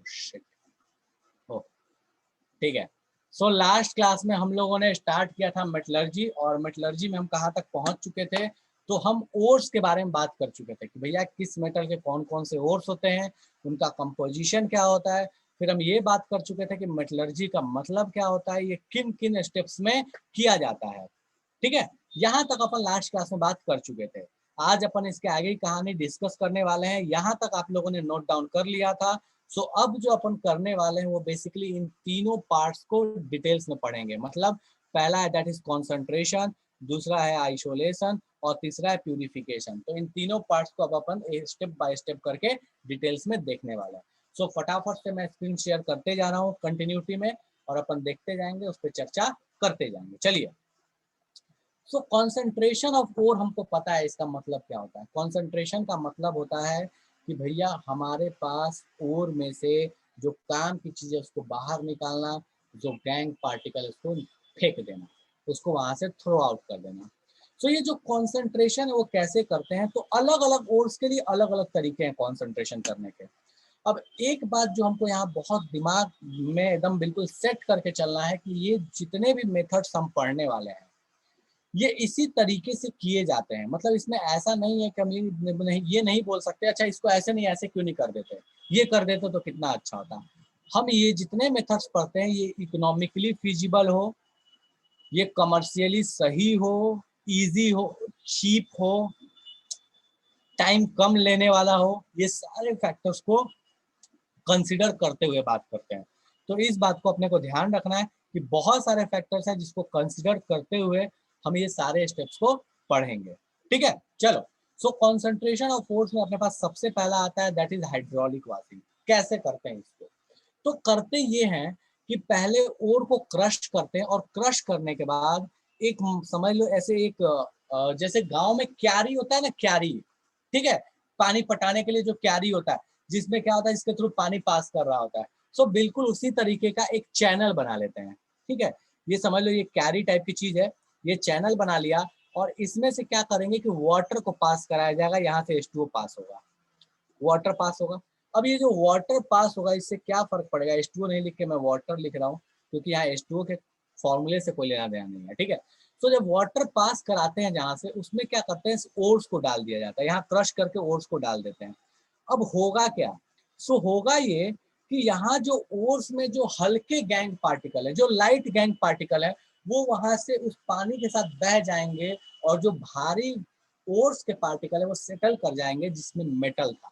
Shit, ओ ठीक है। So last class में हम लोगों ने स्टार्ट किया था मेटलर्जी, और मेटलर्जी में हम कहाँ तक पहुंच चुके थे, तो हम ओर्स के बारे में बात कर चुके थे कि भैया किस मेटल के कौन कौन से ओर्स होते हैं, उनका कंपोजिशन क्या होता है। फिर हम ये बात कर चुके थे कि मेटलर्जी का मतलब क्या होता है, ये किन किन स्टेप्स में किया जाता है। ठीक है, यहाँ तक अपन लास्ट क्लास में बात कर चुके थे। आज अपन इसके आगे की कहानी डिस्कस करने वाले हैं। यहाँ तक आप लोगों ने नोट डाउन कर लिया था। सो अब जो अपन करने वाले हैं वो बेसिकली इन तीनों पार्ट्स को डिटेल्स में पढ़ेंगे। मतलब पहला है दैट इज कॉन्सेंट्रेशन, दूसरा है आइसोलेशन, और तीसरा है प्यूरिफिकेशन। तो इन तीनों पार्ट्स को अब अपन स्टेप बाय स्टेप करके डिटेल्स में देखने वाले हैं। सो फटाफट से मैं स्क्रीन शेयर करते जा रहा हूँ कंटिन्यूटी में, और अपन देखते जाएंगे, उस पर चर्चा करते जाएंगे। चलिए, सो कॉन्सेंट्रेशन ऑफ ओर हमको पता है इसका मतलब क्या होता है। कॉन्सेंट्रेशन का मतलब होता है कि भैया हमारे पास ओर में से जो काम की चीज़ है उसको बाहर निकालना, जो गैंग पार्टिकल उसको फेंक देना, उसको वहां से थ्रो आउट कर देना। सो ये जो कॉन्सेंट्रेशन है वो कैसे करते हैं, तो अलग अलग ओर्स के लिए अलग अलग तरीके हैं कॉन्सेंट्रेशन करने के। अब एक बात जो हमको यहाँ बहुत दिमाग में एकदम बिल्कुल सेट करके चलना है कि ये जितने भी मेथड्स हम पढ़ने वाले हैं ये इसी तरीके से किए जाते हैं। मतलब इसमें ऐसा नहीं है कि हम ये नहीं बोल सकते अच्छा इसको ऐसे नहीं ऐसे क्यों नहीं कर देते, ये कर देते तो कितना अच्छा होता। हम ये जितने मेथड्स पढ़ते हैं ये इकोनॉमिकली फिजिबल हो, ये कमर्शियली सही हो, इजी हो, चीप हो, टाइम कम लेने वाला हो, ये सारे फैक्टर्स को कंसिडर करते हुए बात करते हैं। तो इस बात को अपने को ध्यान रखना है कि बहुत सारे फैक्टर्स हैं जिसको कंसिडर करते हुए हम ये सारे स्टेप्स को पढ़ेंगे। ठीक है, चलो। सो कॉन्सेंट्रेशन ऑफ फोर्स में अपने पास सबसे पहला आता है दैट इज हाइड्रोलिक वॉशिंग। कैसे करते हैं इसको, तो करते ये हैं कि पहले ओर को क्रश करते हैं, और क्रश करने के बाद एक समझ लो ऐसे एक जैसे गांव में क्यारी होता है ना, क्यारी, ठीक है, पानी पटाने के लिए जो क्यारी होता है जिसमें क्या होता है इसके थ्रू पानी पास कर रहा होता है। सो बिल्कुल उसी तरीके का एक चैनल बना लेते हैं। ठीक है, ये समझ लो ये क्यारी टाइप की चीज है, ये चैनल बना लिया, और इसमें से क्या करेंगे कि वाटर को पास कराया जाएगा, यहाँ से H2O पास होगा, वाटर पास होगा। अब ये जो वाटर पास होगा इससे क्या फर्क पड़ेगा, H2O नहीं लिख के मैं वाटर लिख रहा हूँ क्योंकि यहाँ H2O के फॉर्मूले से कोई लेना देना नहीं है। ठीक है, तो जब वाटर पास कराते हैं जहाँ से, उसमें क्या करते हैं ओर्स को डाल दिया जाता है, यहाँ क्रश करके ओर्स को डाल देते हैं। अब होगा क्या, सो होगा ये कि यहाँ जो ओर्स में जो हल्के गैंग पार्टिकल है, जो लाइट गैंग पार्टिकल है, वो वहां से उस पानी के साथ बह जाएंगे, और जो भारी ओर्स के पार्टिकल है वो सेटल कर जाएंगे जिसमें मेटल था।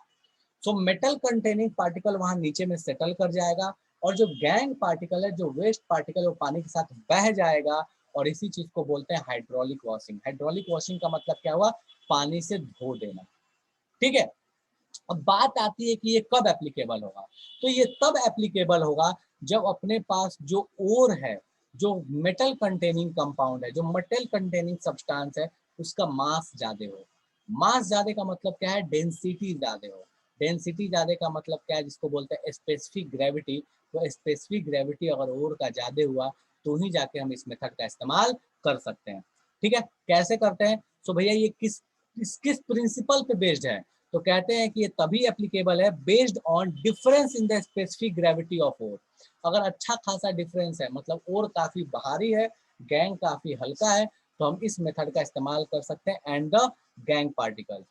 सो मेटल कंटेनिंग पार्टिकल वहां नीचे में सेटल कर जाएगा, और जो गैंग पार्टिकल है, जो वेस्ट पार्टिकल, वो पानी के साथ बह जाएगा, और इसी चीज को बोलते हैं हाइड्रोलिक वॉशिंग। हाइड्रोलिक वॉशिंग का मतलब क्या हुआ, पानी से धो देना। ठीक है, अब बात आती है कि ये कब एप्लीकेबल होगा, तो ये तब एप्लीकेबल होगा जब अपने पास जो ओर है, जो मेटल कंटेनिंग कंपाउंड है, जो मेटल कंटेनिंग सब्सटेंस है, उसका मास ज्यादा हो। मास ज्यादा का मतलब क्या है, डेंसिटी ज्यादा हो। डेंसिटी ज्यादा का मतलब क्या है, जिसको बोलते हैं स्पेसिफिक ग्रेविटी। तो स्पेसिफिक ग्रेविटी अगर ओर का ज्यादा हुआ तो ही जाके हम इस मेथड का इस्तेमाल कर सकते हैं। ठीक है, कैसे करते हैं, सो भैया ये किस प्रिंसिपल पे बेस्ड है, तो कहते हैं कि ये तभी एप्लीकेबल है based on difference in the specific gravity of ore. अगर अच्छा खासा डिफरेंस है, मतलब ओर काफी भारी है, गैंग काफी हल्का है, तो हम इस मेथड का इस्तेमाल कर सकते हैं एंड द गैंग पार्टिकल।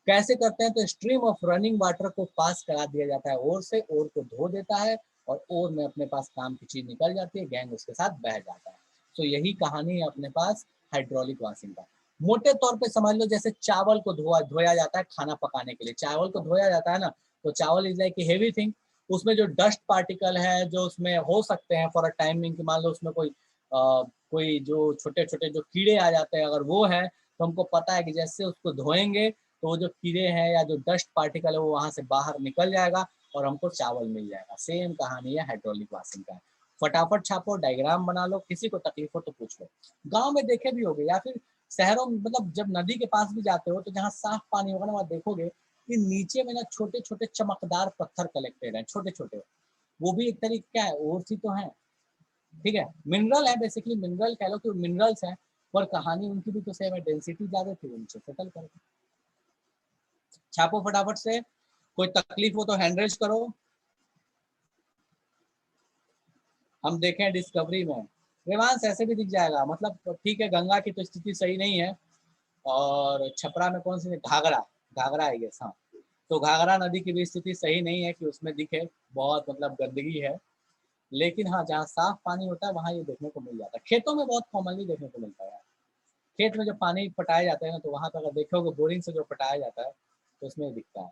कैसे करते हैं, तो स्ट्रीम ऑफ रनिंग वाटर को पास करा दिया जाता है ओर से, ओर को धो देता है, और ओर में अपने पास काम की चीज निकल जाती है, गैंग उसके साथ बह जाता है। तो यही कहानी है अपने पास हाइड्रोलिक वॉशिंग का। मोटे तौर पे समझ लो जैसे चावल को धोया जाता है खाना पकाने के लिए, चावल को धोया जाता है ना, तो चावल is like a heavy thing. उसमें जो डस्ट पार्टिकल है जो उसमें हो सकते हैं फॉर अ टाइमिंग, कि मान लो उसमें कोई जो छोटे छोटे जो कीड़े आ जाते हैं, अगर वो है तो हमको पता है कि जैसे उसको धोएंगे तो जो कीड़े हैं या जो डस्ट पार्टिकल है वो वहां से बाहर निकल जाएगा, और हमको चावल मिल जाएगा। सेम कहानी है हाइड्रोलिक वॉशिंग का। फटाफट छापो, डायग्राम बना लो, किसी को तकलीफ हो तो पूछ लो। गांव में देखे भी होगे या फिर शहरों में, मतलब जब नदी के पास भी जाते हो तो जहाँ साफ पानी होगा ना वहाँ देखोगे कि नीचे में ना छोटे छोटे चमकदार पत्थर कलेक्टेड हैं, छोटे छोटे। वो भी एक तरीके क्या है, और सी तो है। ठीक है, मिनरल है, बेसिकली मिनरल कह लो कि मिनरल्स हैं, पर कहानी उनकी भी तो सेम है, डेंसिटी ज्यादा थी उनसे सेटल करके। छापो फटाफट से, कोई तकलीफ हो तो हैंड रेज करो। हम देखें डिस्कवरी में रेवांश ऐसे भी दिख जाएगा, मतलब ठीक है, गंगा की तो स्थिति सही नहीं है, और छपरा में कौन सी घाघरा, घाघरा है ये, हाँ। तो घाघरा नदी की भी स्थिति सही नहीं है कि उसमें दिखे, बहुत मतलब गंदगी है। लेकिन हाँ, जहाँ साफ पानी होता है वहाँ ये देखने को मिल जाता है। खेतों में बहुत कॉमनली देखने को मिलता है। खेत में जब पानी पटाए जाते हैं ना, तो वहाँ पर अगर देखोगे बोरिंग से जो पटाया जाता है तो उसमें दिखता है।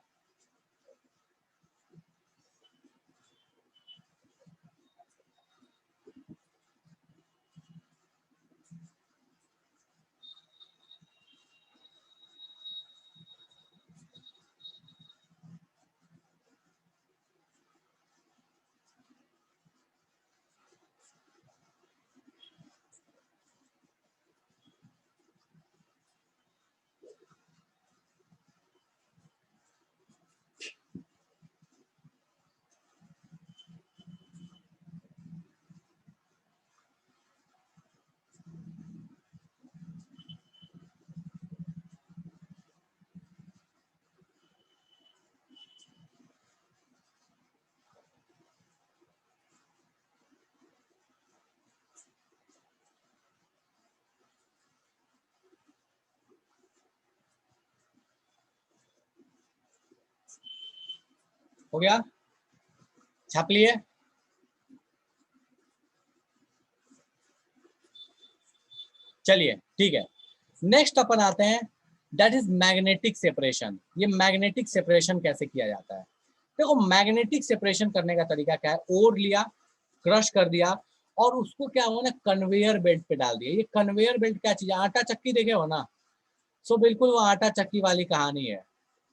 हो गया, छाप लिए। चलिए ठीक है, नेक्स्ट अपन आते हैं, दैट इज मैग्नेटिक सेपरेशन। ये मैग्नेटिक सेपरेशन कैसे किया जाता है? देखो, मैग्नेटिक सेपरेशन करने का तरीका क्या है, ओर लिया, क्रश कर दिया, और उसको क्या हुआ ना, कन्वेयर बेल्ट पे डाल दिया। ये कन्वेयर बेल्ट क्या चीज है, आटा चक्की देखे हो ना, सो बिल्कुल वो आटा चक्की वाली कहानी है।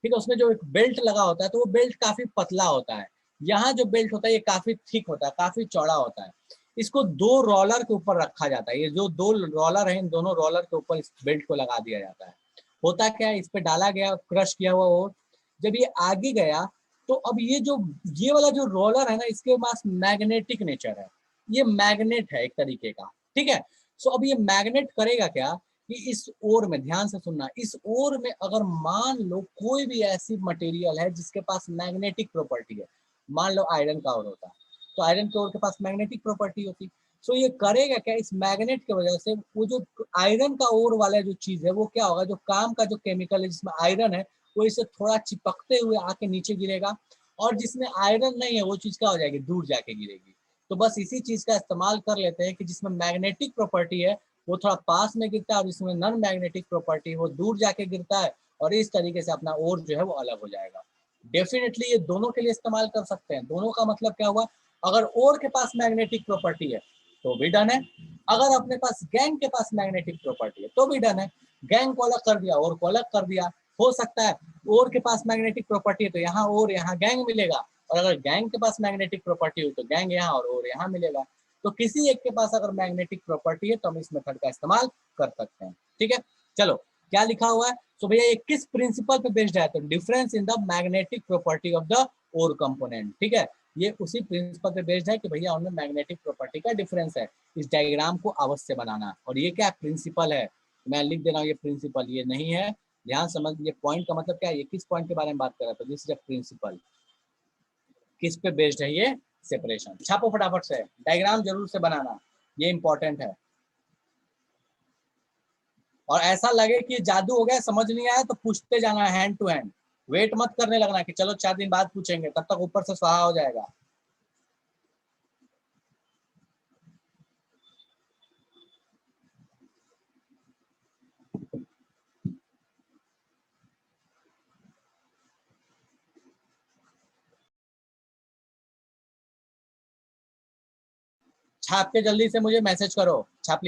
ठीक है, उसमें जो एक बेल्ट लगा होता है, तो वो बेल्ट काफी पतला होता है। यहाँ जो बेल्ट होता है ये काफी थिक होता है, काफी चौड़ा होता है। इसको दो रोलर के ऊपर रखा जाता है। ये जो दो रोलर है, इन दोनों रोलर के ऊपर इस बेल्ट को लगा दिया जाता है। होता क्या है, इस पे डाला गया क्रश किया हुआ और जब ये आगे गया, तो अब ये वाला जो रोलर है ना, इसके पास मैग्नेटिक नेचर है। ये मैग्नेट है एक तरीके का। ठीक है, सो अब ये मैग्नेट करेगा क्या कि इस ओर में, ध्यान से सुनना, इस ओर में अगर मान लो कोई भी ऐसी मटेरियल है जिसके पास मैग्नेटिक प्रॉपर्टी है, मान लो आयरन का ओर होता, तो आयरन के ओर के पास मैग्नेटिक प्रॉपर्टी होती। सो ये करेगा क्या, इस मैग्नेट की वजह से वो जो आयरन का ओर वाला जो चीज है, वो क्या होगा, जो काम का जो केमिकल है जिसमें आयरन है, वो इसे थोड़ा चिपकते हुए आके नीचे गिरेगा, और जिसमें आयरन नहीं है वो चीज क्या हो जाएगी, दूर जाके गिरेगी। तो बस इसी चीज का इस्तेमाल कर लेते हैं कि जिसमें मैग्नेटिक प्रॉपर्टी है वो थोड़ा पास में गिरता है, और जिसमें नॉन मैग्नेटिक प्रॉपर्टी वो दूर जाके गिरता है, और इस तरीके से अपना ओर जो है वो अलग हो जाएगा। डेफिनेटली ये दोनों के लिए इस्तेमाल कर सकते हैं। दोनों का मतलब क्या हुआ, अगर ओर के पास मैग्नेटिक प्रॉपर्टी है तो भी डन है, अगर अपने पास गैंग के पास मैग्नेटिक प्रॉपर्टी है तो भी डन है। गैंग को अलग कर दिया, ओर को अलग कर दिया। हो सकता है ओर के पास मैग्नेटिक प्रॉपर्टी है तो यहाँ ओर यहाँ गैंग मिलेगा, और अगर गैंग के पास मैग्नेटिक प्रॉपर्टी हो तो गैंग यहाँ और ओर यहाँ मिलेगा। तो किसी एक के पास अगर मैग्नेटिक प्रॉपर्टी है तो हम इस मेथड का इस्तेमाल कर सकते हैं। ठीक है, चलो क्या लिखा हुआ है, तो भैया ये किस प्रिंसिपल पे बेस्ड है, तो difference in the magnetic property of the ore component. ठीक है, ये उसी प्रिंसिपल पे बेस्ड है कि भैया उनमें मैग्नेटिक प्रॉपर्टी का डिफरेंस है। इस डायग्राम को अवश्य बनाना, और ये क्या प्रिंसिपल है, मैं लिख दे रहा हूँ, ये प्रिंसिपल ये नहीं है। ध्यान समझ, ये पॉइंट का मतलब क्या है, ये किस पॉइंट के बारे में बात कर रहा था, दिस इज अ प्रिंसिपल। किस पे बेस्ड है ये, सेपरेशन। छापो फटाफट से, डायग्राम जरूर से बनाना, ये इंपॉर्टेंट है। और ऐसा लगे कि जादू हो गया, समझ नहीं आया, तो पूछते जाना हैंड टू हैंड। वेट मत करने लगना कि चलो 4 दिन बाद पूछेंगे, तब तक ऊपर से स्वाहा हो जाएगा। छाप के जल्दी से मुझे मैसेज करो, छाप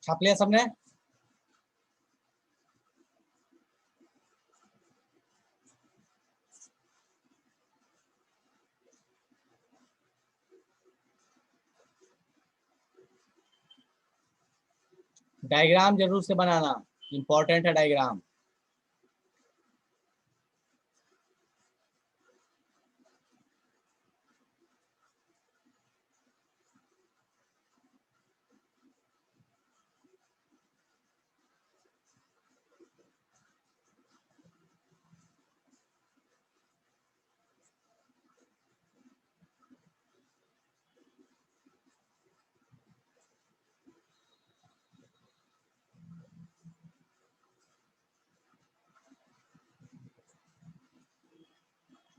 छाप लिया सबने? डायग्राम जरूर से बनाना, इंपॉर्टेंट है डायग्राम।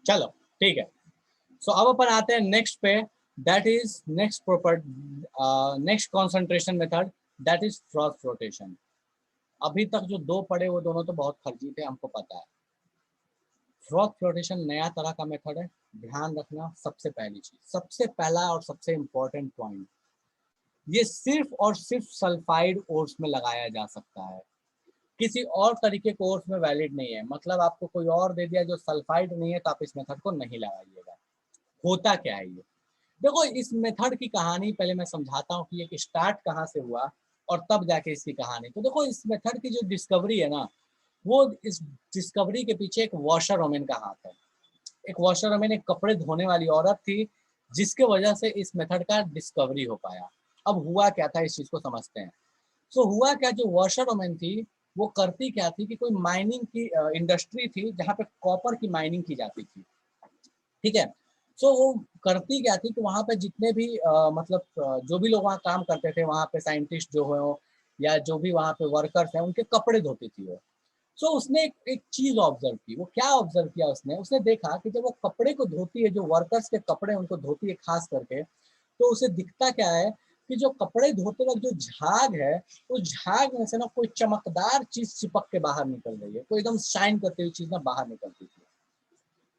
चलो ठीक है। सो अब अपन आते हैं नेक्स्ट पे, that is next proper next concentration method, that is froth flotation. अभी तक जो दो पढ़े वो दोनों तो बहुत फर्जी थे, हमको पता है। फ्रॉथ फ्लोटेशन नया तरह का मेथड है। ध्यान रखना, सबसे पहली चीज, सबसे पहला और सबसे इंपॉर्टेंट पॉइंट, ये सिर्फ और सिर्फ सल्फाइड ओर्स में लगाया जा सकता है, किसी और तरीके के ओर्स में वैलिड नहीं है। मतलब आपको कोई और दे दिया जो सल्फाइड नहीं है तो आप इस मेथड को नहीं लगाइएगा। होता क्या है ये, देखो इस मेथड की कहानी पहले मैं समझाता हूँ कि ये स्टार्ट कहाँ से हुआ और तब जाके इसकी कहानी। तो देखो इस मेथड की जो डिस्कवरी है ना, वो इस डिस्कवरी के पीछे एक वॉशर वोमेन का हाथ है। एक वॉशर वोमेन, एक कपड़े धोने वाली औरत थी, जिसके वजह से इस मेथड का डिस्कवरी हो पाया। अब हुआ क्या था इस चीज को समझते हैं। सो हुआ क्या, जो वॉशर वोमेन थी वो करती क्या थी कि कोई माइनिंग की इंडस्ट्री थी जहाँ पे कॉपर की माइनिंग की जाती थी, ठीक है। सो वो करती क्या थी कि वहाँ पे जितने भी मतलब जो भी लोग वहाँ काम करते थे, वहाँ पे साइंटिस्ट जो हो या जो भी वहाँ पे वर्कर्स हैं, उनके कपड़े धोती थी वो। सो उसने एक चीज ऑब्जर्व की। वो क्या ऑब्जर्व किया उसने, उसने देखा कि जब वो कपड़े को धोती है, जो वर्कर्स के कपड़े उनको धोती है खास करके, तो उसे दिखता क्या है कि जो कपड़े धोते वक्त जो झाग है, उस झाग में से ना कोई चमकदार चीज चिपक के बाहर निकल रही है, कोई एकदम शाइन करती हुई चीज ना बाहर निकलती थी।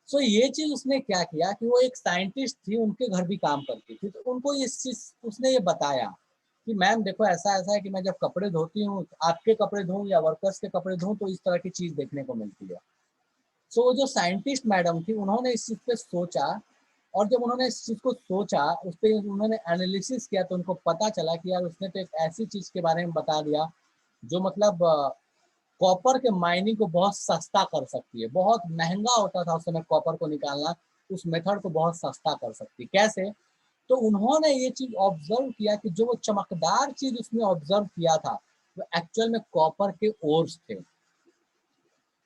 सो ये चीज उसने क्या किया कि वो एक साइंटिस्ट थी, उनके घर भी काम करती थी, तो उनको इस चीज उसने ये बताया कि मैम देखो ऐसा ऐसा है कि मैं जब कपड़े धोती हूँ, आपके कपड़े धोऊं या वर्कर्स के कपड़े धोऊं, तो इस तरह की चीज देखने को मिलती है। सो वो जो साइंटिस्ट मैडम थी, उन्होंने इस चीज पे सोचा, और जब उन्होंने इस चीज को सोचा, उस पर उन्होंने एनालिसिस किया, तो उनको पता चला कि यार उसने तो एक ऐसी चीज के बारे में बता दिया जो मतलब कॉपर के माइनिंग को बहुत सस्ता कर सकती है। बहुत महंगा होता था उस समय कॉपर को निकालना, उस मेथड को बहुत सस्ता कर सकती है। कैसे? तो उन्होंने ये चीज ऑब्जर्व किया कि जो वो चमकदार चीज उसने ऑब्जर्व किया था, वो एक्चुअल में कॉपर के ओर्स थे।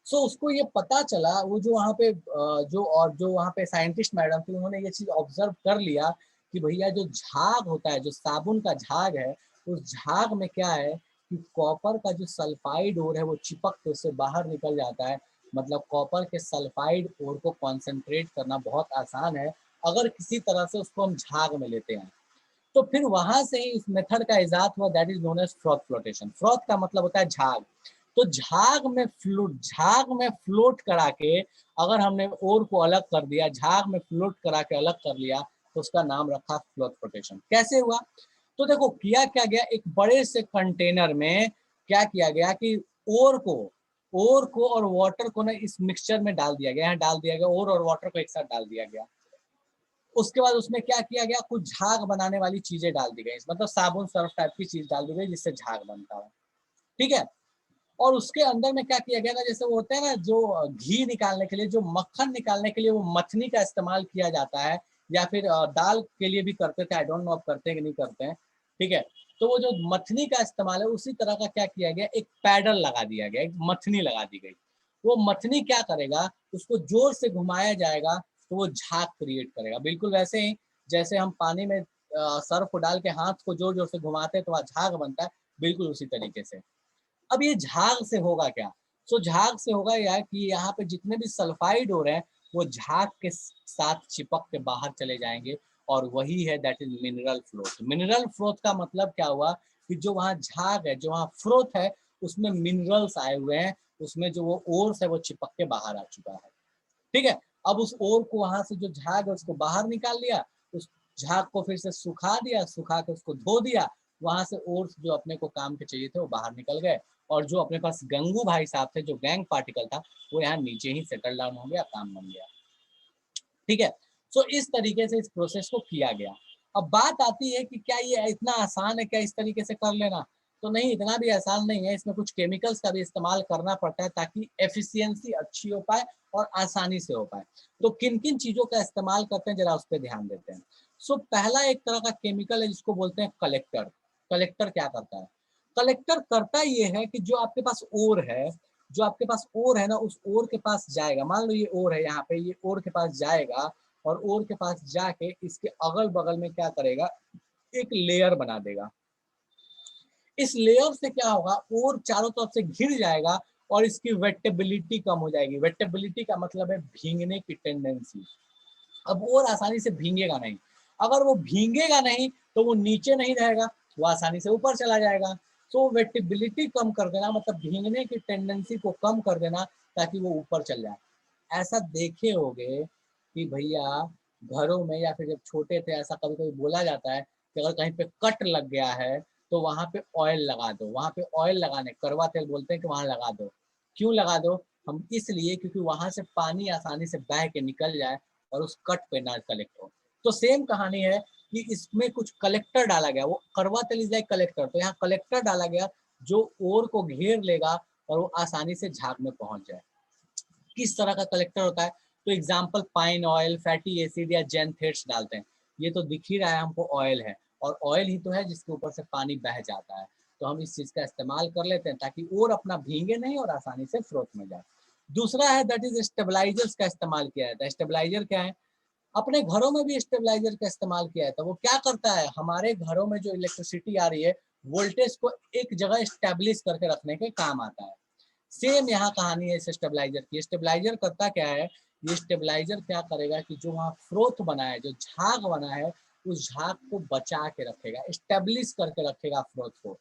सो उसको ये पता चला, वो जो वहाँ पे जो वहाँ पे साइंटिस्ट मैडम थी, उन्होंने ये चीज ऑब्जर्व कर लिया कि भैया जो झाग होता है, जो साबुन का झाग है, उस झाग में क्या है कि कॉपर का जो सल्फाइड ओर है वो चिपक के उससे बाहर निकल जाता है। मतलब कॉपर के सल्फाइड ओर को कॉन्सेंट्रेट करना बहुत आसान है, अगर किसी तरह से उसको हम झाग में लेते हैं। तो फिर वहां से ही इस मेथड का इजाद हुआ, that is known as froth flotation. Froth का मतलब होता है झाग। तो झाग में फ्लोट करा के अगर हमने ओर को अलग कर दिया, झाग में फ्लोट करा के अलग कर लिया, तो उसका नाम रखा फ्लोट फ्लोटेशन। कैसे हुआ? तो देखो किया क्या गया, एक बड़े से कंटेनर में क्या किया गया कि ओर को और वाटर को ना इस मिक्सचर में डाल दिया गया, यहाँ डाल दिया गया, ओर और वाटर को एक साथ डाल दिया गया। उसके बाद उसमें क्या किया गया, कुछ झाग बनाने वाली चीजें डाल दी गई, मतलब साबुन सर्फ टाइप की चीज डाल दी गई जिससे झाग बनता है, ठीक है। और उसके अंदर में क्या किया गया था, जैसे वो होता है ना जो घी निकालने के लिए, जो मक्खन निकालने के लिए वो मथनी का इस्तेमाल किया जाता है, या फिर दाल के लिए भी करते थे, आई डोंट नो अब करते हैं कि नहीं करते हैं, ठीक है। तो वो जो मथनी का इस्तेमाल है, उसी तरह का क्या किया गया, एक पैडल लगा दिया गया, एक मथनी लगा दी गई। वो मथनी क्या करेगा, उसको जोर से घुमाया जाएगा तो वो झाग क्रिएट करेगा, बिल्कुल वैसे ही जैसे हम पानी में सर्फ को डाल के हाथ को जोर जोर से घुमाते हैं तो वह झाग बनता है, बिल्कुल उसी तरीके से। अब ये झाग से होगा क्या? सो झाग से होगा यार कि यहाँ पे जितने भी सल्फाइड हो रहे हैं, वो झाग के साथ चिपक के बाहर चले जाएंगे, और वही है that is mineral froth. Mineral froth का मतलब क्या हुआ कि जो वहाँ झाग है, जो वहाँ फ्लोथ है, उसमें मिनरल्स आए हुए हैं, उसमें जो वो ओर्स है वो चिपक के बाहर आ चुका है, ठीक है। अब उस ओर को वहां से जो झाग है उसको बाहर निकाल लिया, उस झाग को फिर से सुखा दिया, सुखा के उसको धो दिया, वहां से ओर्स जो अपने को काम के चाहिए थे वो बाहर निकल गए, और जो अपने पास गंगू भाई साहब थे, जो गैंग पार्टिकल था, वो यहाँ नीचे ही सेटल डाउन हो गया, काम बन गया। ठीक है, सो इस तरीके से इस प्रोसेस को किया गया। अब बात आती है कि क्या ये इतना आसान है क्या इस तरीके से कर लेना? तो नहीं, इतना भी आसान नहीं है, इसमें कुछ केमिकल्स का भी इस्तेमाल करना पड़ता है ताकि एफिशिएंसी अच्छी हो पाए और आसानी से हो पाए। तो किन किन चीज़ों का इस्तेमाल करते हैं, जरा उस पर ध्यान देते हैं। सो पहला एक तरह का केमिकल है जिसको बोलते हैं कलेक्टर। कलेक्टर क्या करता है? कलेक्टर करता ये है कि जो आपके पास ओर है, जो आपके पास ओर है ना, उस ओर के पास जाएगा। मान लो ये ओर है, यहाँ पे ये ओर के पास जाएगा, और ओर के पास जाके इसके अगल बगल में क्या करेगा, एक लेयर बना देगा। इस लेयर से क्या होगा, ओर चारों तरफ से घिर जाएगा और इसकी वेटेबिलिटी कम हो जाएगी। वेटेबिलिटी का मतलब है भींगने की टेंडेंसी। अब ओर आसानी से भींगेगा नहीं। अगर वो भींगेगा नहीं तो वो नीचे नहीं रहेगा, वो आसानी से ऊपर चला जाएगा। तो वेटेबिलिटी कम कर देना मतलब भींगने की टेंडेंसी को कम कर देना, ताकि वो ऊपर चल जाए। ऐसा देखे होगे कि भैया घरों में या फिर जब छोटे थे, ऐसा कभी कभी बोला जाता है कि अगर कहीं पे कट लग गया है तो वहां पे ऑयल लगा दो। वहां पे ऑयल लगाने, करवा तेल बोलते हैं कि वहां लगा दो। क्यों लगा दो? हम इसलिए क्योंकि वहां से पानी आसानी से बह के निकल जाए और उस कट पे ना कलेक्ट हो। तो सेम कहानी है कि इसमें कुछ कलेक्टर डाला गया, वो करवा तेल इज लाइक कलेक्टर। तो यहाँ कलेक्टर डाला गया जो ओर को घेर लेगा और वो आसानी से झाग में पहुंच जाए। किस तरह का कलेक्टर होता है? तो example, pine oil, fatty acid या जेनथेट्स डालते हैं। ये तो दिख ही रहा है हमको, ऑयल है, और ऑयल ही तो है जिसके ऊपर से पानी बह जाता है। तो हम इस चीज का इस्तेमाल कर लेते हैं ताकि और अपना भींगे नहीं और आसानी से फ्रोथ में जाए। दूसरा है दैट इज स्टेबलाइजर्स का इस्तेमाल किया जाता है। स्टेबलाइजर क्या है? अपने घरों में भी स्टेबलाइजर का इस्तेमाल किया जाता है। वो क्या करता है, हमारे घरों में जो इलेक्ट्रिसिटी आ रही है, वोल्टेज को एक जगह स्टेब्लिश करके रखने के काम आता है। सेम यहाँ कहानी है इस स्टेबलाइजर की। स्टेबलाइजर करता क्या है, ये स्टेबलाइजर क्या करेगा कि जो वहाँ फ्रोथ बना है, जो झाग बना है, उस झाग को बचा के रखेगा, स्टेब्लिश करके रखेगा फ्रोथ को।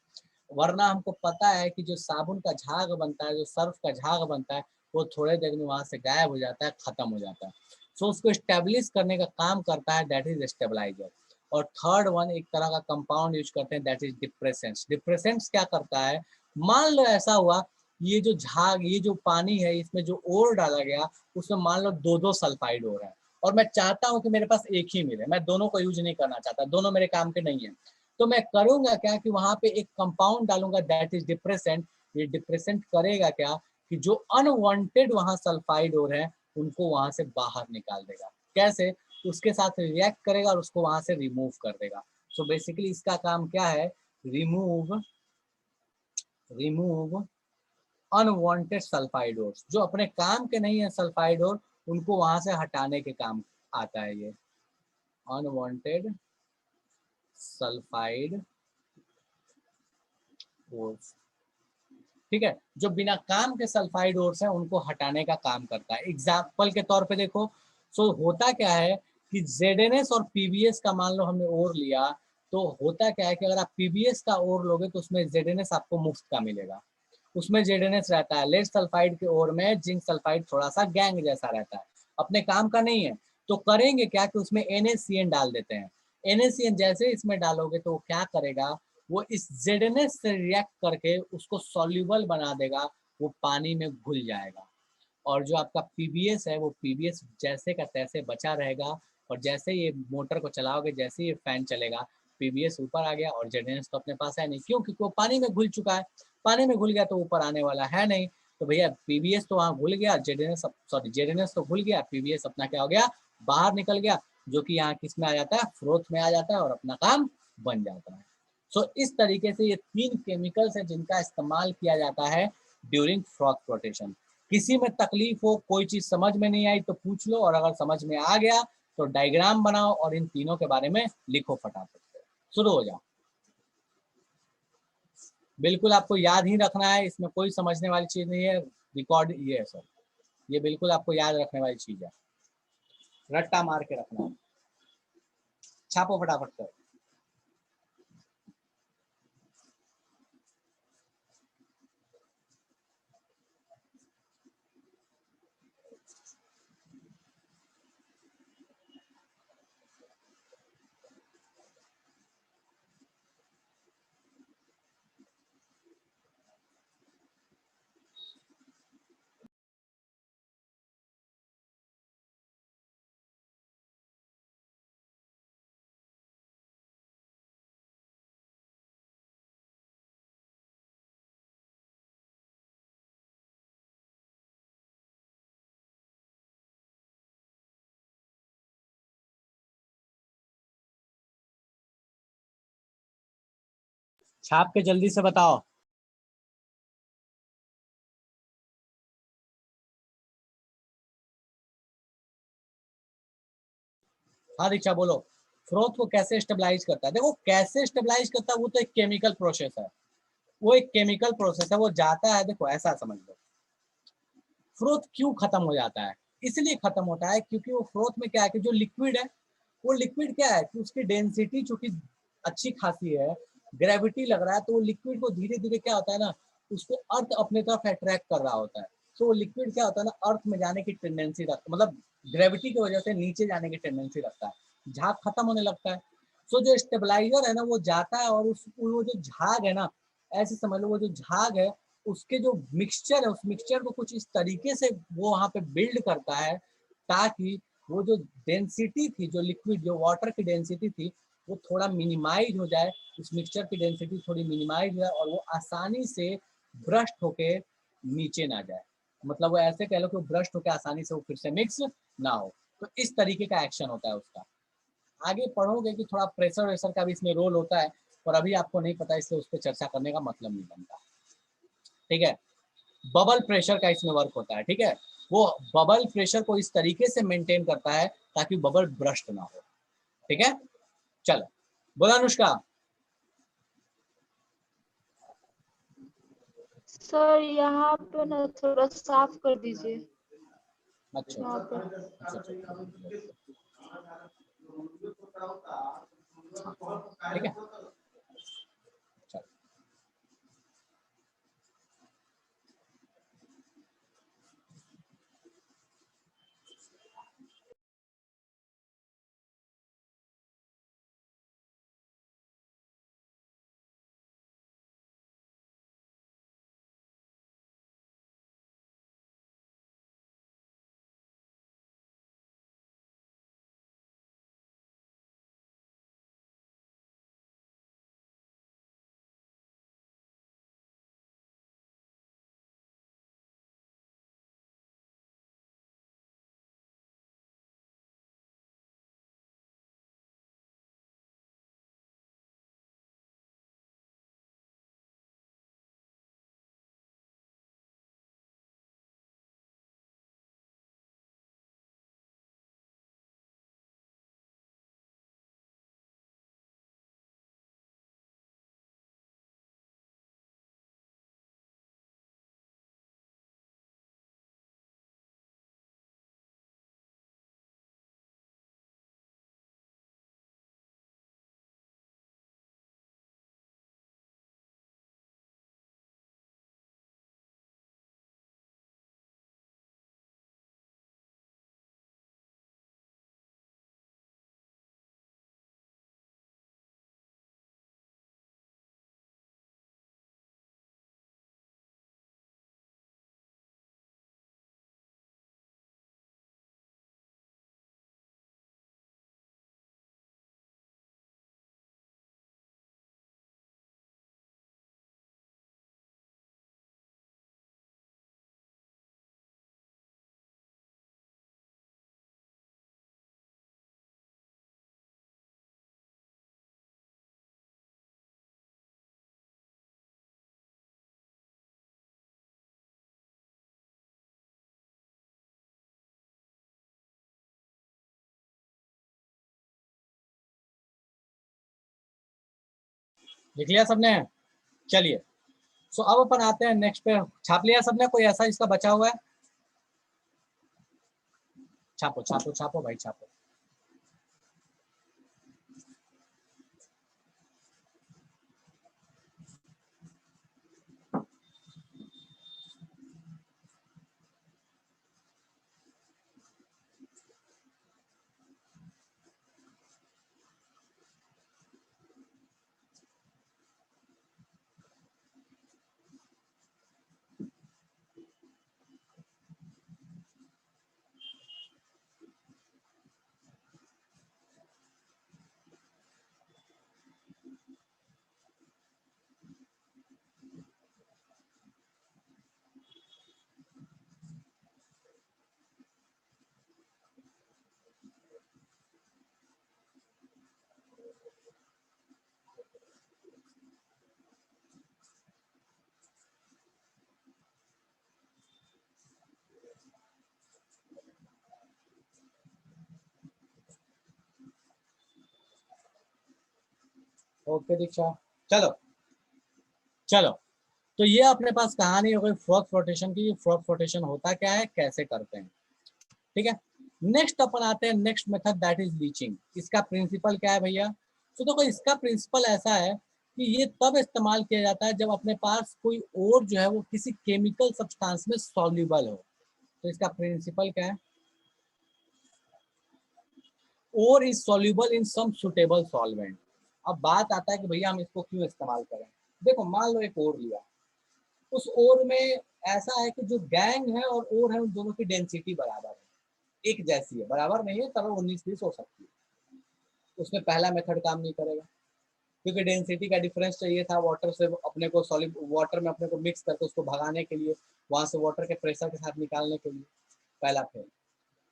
वरना हमको पता है कि जो साबुन का झाग बनता है, जो सर्फ का झाग बनता है, वो थोड़े देर में वहां से गायब हो जाता है, खत्म हो जाता है। सो उसको स्टेब्लिश करने का काम करता है, दैट इज स्टेबलाइजर। और थर्ड वन, एक तरह का कंपाउंड यूज करते हैं, दैट इज डिप्रेसेंट्स। डिप्रेसेंट्स क्या करता है, मान लो ऐसा हुआ, ये जो झाग, ये जो पानी है, इसमें जो ओर डाला गया, उसमें मान लो दो दो सल्फाइड ओर है, और मैं चाहता हूँ कि मेरे पास एक ही मिले, मैं दोनों को यूज नहीं करना चाहता, दोनों मेरे काम के नहीं है। तो मैं करूंगा क्या कि वहां पे एक कंपाउंड डालूंगा, दैट इज डिप्रेसेंट। ये डिप्रेसेंट करेगा क्या कि जो अनवांटेड वहां सल्फाइड ओर है, उनको वहां से बाहर निकाल देगा। कैसे? उसके साथ रिएक्ट करेगा और उसको वहां से रिमूव कर देगा। सो बेसिकली इसका काम क्या है, रिमूव रिमूव अनवांटेड सल्फाइडोर्स, जो अपने काम के नहीं है सल्फाइडोर, उनको वहां से हटाने के काम आता है ये अनवांटेड सल्फाइड ओर्स। ठीक है, जो बिना काम के सल्फाइड ओर्स हैं उनको हटाने का काम करता है। एग्जाम्पल के तौर पे देखो, सो होता क्या है कि जेडएनएस और पीबीएस का मान लो हमने ओर लिया, तो होता क्या है कि अगर आप पीबीएस का ओर लोगे तो उसमें जेडएनएस आपको मुफ्त का मिलेगा। उसमें जेडएनएस रहता है, लेड सल्फाइड के ओर में जिंक सल्फाइड थोड़ा सा गैंग जैसा रहता है, अपने काम का नहीं है। तो करेंगे क्या कि उसमें NaCN डाल देते हैं। NaCN जैसे इसमें डालोगे तो वो क्या करेगा, वो इस जेडएनएस से रिएक्ट करके उसको सॉल्यूबल बना देगा, वो पानी में घुल जाएगा। और जो आपका पीबीएस है, वो पीबीएस जैसे का तैसे बचा रहेगा, और जैसे ये मोटर को चलाओगे, जैसे ये फैन चलेगा, पीबीएस ऊपर आ गया और जेडएनएस तो अपने पास है नहीं, क्यों? क्योंकि वो पानी में घुल चुका है। पानी में घुल गया तो ऊपर आने वाला है नहीं। तो भैया पीबीएस तो वहाँ घुल गया, जेडएनएस, सॉरी, जेडएनएस तो घुल गया, पीबीएस अपना क्या हो गया, बाहर निकल गया, जो कि यहाँ किस में आ जाता है, फ्रोथ में आ जाता है और अपना काम बन जाता है। सो इस तरीके से ये 3 केमिकल्स हैं जिनका इस्तेमाल किया जाता है ड्यूरिंग फ्रॉथ रोटेशन। किसी में तकलीफ हो, कोई चीज समझ में नहीं आई तो पूछ लो, और अगर समझ में आ गया तो डायग्राम बनाओ और इन तीनों के बारे में लिखो फटाफट से। शुरू हो जाओ। बिल्कुल आपको याद ही रखना है, इसमें कोई समझने वाली चीज नहीं है। रिकॉर्ड ये है सर, ये बिल्कुल आपको याद रखने वाली चीज है, रट्टा मार के रखना है। छापो फटाफट कर। छाप के जल्दी से बताओ। हाँ दीक्षा बोलो। फ्रोथ को कैसे स्टेबलाइज करता है? देखो कैसे स्टेबलाइज करता है, वो तो एक केमिकल प्रोसेस है, वो एक केमिकल प्रोसेस है, वो जाता है। देखो ऐसा समझ लो, फ्रोथ क्यों खत्म हो जाता है? इसलिए खत्म होता है क्योंकि वो फ्रोथ में क्या है कि जो लिक्विड है, वो लिक्विड क्या है कि उसकी डेंसिटी चूंकि अच्छी खासी है, ग्रेविटी लग रहा है, तो वो लिक्विड को धीरे धीरे क्या होता है ना, उसको अर्थ अपने तरफ अट्रैक्ट कर रहा होता है। तो वो लिक्विड क्या होता है ना, अर्थ में जाने की टेंडेंसी रखता है, मतलब ग्रेविटी की वजह से नीचे जाने की टेंडेंसी रखता है, झाग खत्म होने लगता है। सो जो स्टेबलाइजर है ना, वो जाता है और उस वो जो झाग है ना, ऐसे समझ लो वो जो झाग है, उसके जो मिक्सचर है, उस मिक्सचर को कुछ इस तरीके से वो वहाँ पे बिल्ड करता है ताकि वो जो डेंसिटी थी, जो लिक्विड जो वाटर की डेंसिटी थी, वो थोड़ा मिनिमाइज हो जाए, उस मिक्सचर की डेंसिटी थोड़ी मिनिमाइज हो जाए और वो आसानी से ब्रस्ट होके नीचे ना जाए। मतलब वो ऐसे कह लो कि वो ब्रस्ट होके आसानी से वो फिर से मिक्स ना हो। तो इस तरीके का एक्शन होता है उसका। आगे पढ़ोगे कि थोड़ा प्रेशर वेशर का भी इसमें रोल होता है, और अभी आपको नहीं पता, इसलिए उस पर चर्चा करने का मतलब नहीं बनता। ठीक है, बबल प्रेशर का इसमें वर्क होता है। ठीक है, वो बबल प्रेशर को इस तरीके से मेंटेन करता है ताकि बबल ब्रस्ट ना हो। ठीक है, चलो बोला अनुष्का। सर यहाँ पे ना थोड़ा साफ कर दीजिए। अच्छा यहाँ पे अच्छा ठीक है, चलो। लिख लिया सबने? चलिए, सो अब अपन आते हैं नेक्स्ट पे। छाप लिया सबने? कोई ऐसा जिसका बचा हुआ है? छापो छापो छापो भाई छापो। ओके दीक्षा, चलो चलो, तो ये अपने पास कहानी हो गई फ्रॉग फ्लोटेशन की। फ्रॉग फ्लोटेशन होता क्या है, कैसे करते हैं, ठीक है। नेक्स्ट अपन आते हैं next method, that is leaching. इसका प्रिंसिपल क्या है भैया? तो देखो इसका प्रिंसिपल ऐसा है कि ये तब इस्तेमाल किया जाता है जब अपने पास कोई और जो है वो किसी केमिकल सब्सटेंस में सॉल्युबल हो। तो इसका प्रिंसिपल क्या है? Ore is soluble in some suitable solvent. अब बात आता है कि भैया हम इसको क्यों इस्तेमाल करें। देखो मान लो एक और लिया, उस ओर में ऐसा है कि जो गैंग है और ओर है उन दोनों की डेंसिटी बराबर है, एक जैसी है, बराबर नहीं है तब 19-20 हो सकती है। उसमें पहला मेथड काम नहीं करेगा, क्योंकि डेंसिटी का डिफरेंस चाहिए था वाटर से अपने को, सॉलिड वाटर में अपने को मिक्स करके उसको भगाने के लिए, वहां से वाटर के प्रेशर के साथ निकालने के लिए। पहला फेल।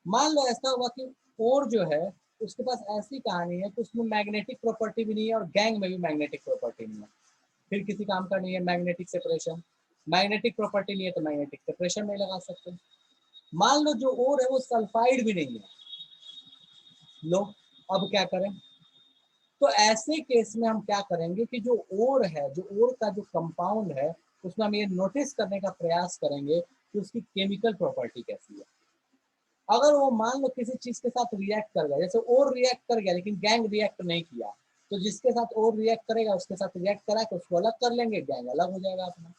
मान लो ऐसा हुआ कि ओर जो है उसके पास ऐसी कहानी है कि उसमें मैग्नेटिक प्रॉपर्टी भी नहीं है और गैंग में भी मैग्नेटिक प्रॉपर्टी नहीं है, फिर किसी काम का नहीं है मैग्नेटिक सेपरेशन। मैग्नेटिक प्रॉपर्टी नहीं है तो मैग्नेटिक सेपरेशन नहीं लगा सकते। मान लो जो ओर है वो सल्फाइड भी नहीं है, लो अब क्या करें। तो ऐसे केस में हम क्या करेंगे कि जो ओर है, जो ओर का जो कंपाउंड है, उसमें हम ये नोटिस करने का प्रयास करेंगे कि उसकी केमिकल प्रॉपर्टी कैसी है। अगर वो मान लो किसी चीज के साथ रिएक्ट कर गया, जैसे ओर रिएक्ट कर गया लेकिन गैंग रिएक्ट नहीं किया, तो जिसके साथ ओर रिएक्ट करेगा उसके साथ रिएक्ट करा के उसको अलग कर लेंगे, गैंग अलग हो जाएगा अपना,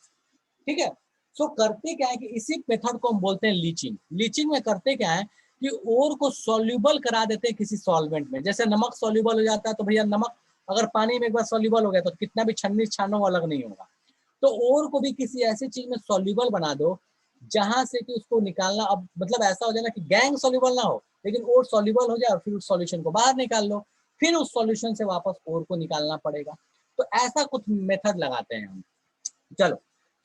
ठीक है। सो करते क्या है कि इसी मेथड को हम बोलते हैं लीचिंग। लीचिंग में करते क्या है कि ओर को सॉल्युबल करा देते हैं किसी सॉल्वेंट में। जैसे नमक सॉल्युबल हो जाता है, तो भैया नमक अगर पानी में एक बार सॉल्युबल हो गया तो कितना भी छन्नी छानो अलग नहीं होगा। तो ओर को भी किसी ऐसी चीज में सॉल्युबल बना दो जहां से कि उसको निकालना, अब मतलब ऐसा हो जाए ना कि गैंग सॉल्युबल ना हो लेकिन ओर सॉल्युबल हो जाए, और फिर उस सॉल्यूशन को बाहर निकाल लो, फिर उस सॉल्यूशन से वापस ओर को निकालना पड़ेगा। तो ऐसा कुछ मेथड लगाते हैं हम। चलो,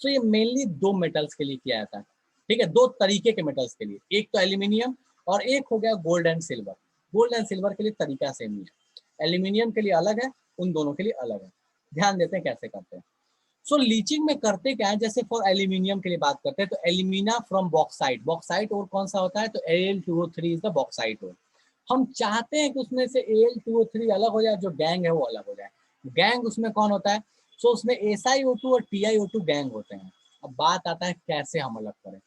तो ये मेनली दो मेटल्स के लिए किया जाता है, ठीक है, दो तरीके के मेटल्स के लिए, एक तो एल्यूमिनियम और एक हो गया gold and silver. Gold and silver के लिए तरीका सेम ही है, एल्यूमिनियम के लिए अलग है, उन दोनों के लिए अलग है। ध्यान देते हैं कैसे करते हैं। सो लीचिंग में करते क्या है, जैसे फॉर एल्यूमिनियम के लिए बात करते हैं तो एल्यूमिना फ्रॉम बॉक्साइट। बॉक्साइट और कौन सा होता है, तो Al2O3 इज द बॉक्साइट और। हम चाहते हैं कि उसमें से Al2O3 अलग हो जाए, जो गैंग है वो अलग हो जाए। गैंग उसमें कौन होता है, सो उसमें SiO2 और TiO2 गैंग होते हैं। अब बात आता है कैसे हम अलग करें।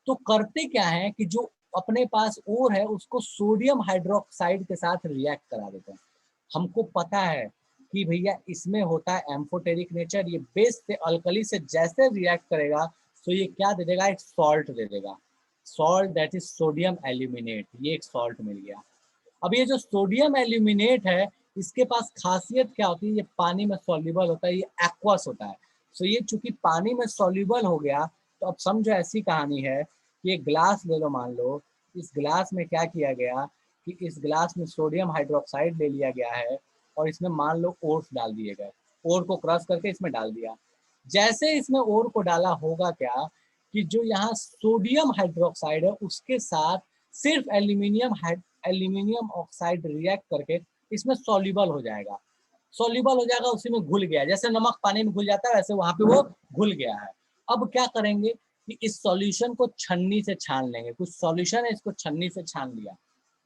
तो करते क्या है कि जो अपने पास और है उसको सोडियम हाइड्रोक्साइड के साथ रिएक्ट करा देते हैं। हमको पता है कि भैया इसमें होता है एम्फोटेरिक नेचर, ये बेस से अल्कली से जैसे रिएक्ट करेगा तो ये क्या दे देगा, एक सॉल्ट दे देगा, salt that is sodium aluminate. ये एक सॉल्ट मिल गया। अब ये जो सोडियम एल्यूमिनेट है इसके पास खासियत क्या होती है, ये पानी में सॉल्युबल होता है, ये एक्वस होता है। सो ये चूंकि पानी में सॉल्युबल हो गया, तो अब समझो ऐसी कहानी है कि एक ग्लास ले लो, मान लो इस ग्लास में क्या किया गया कि इस ग्लास में सोडियम हाइड्रोक्साइड ले लिया गया है और इसमें मान लो ओर्स डाल दिए गए, ओर को क्रश करके इसमें डाल दिया। जैसे इसमें ओर को डाला होगा क्या कि जो यहाँ सोडियम हाइड्रोक्साइड है उसके साथ सिर्फ एल्यूमिनियम ऑक्साइड रिएक्ट करके इसमें सॉल्युबल हो जाएगा। सॉल्युबल हो जाएगा, उसी में घुल गया, जैसे नमक पानी में घुल जाता है वैसे वहां पे वो घुल गया है। अब क्या करेंगे कि इस सॉल्यूशन को छन्नी से छान लेंगे। कुछ सॉल्यूशन है, इसको छन्नी से छान लिया,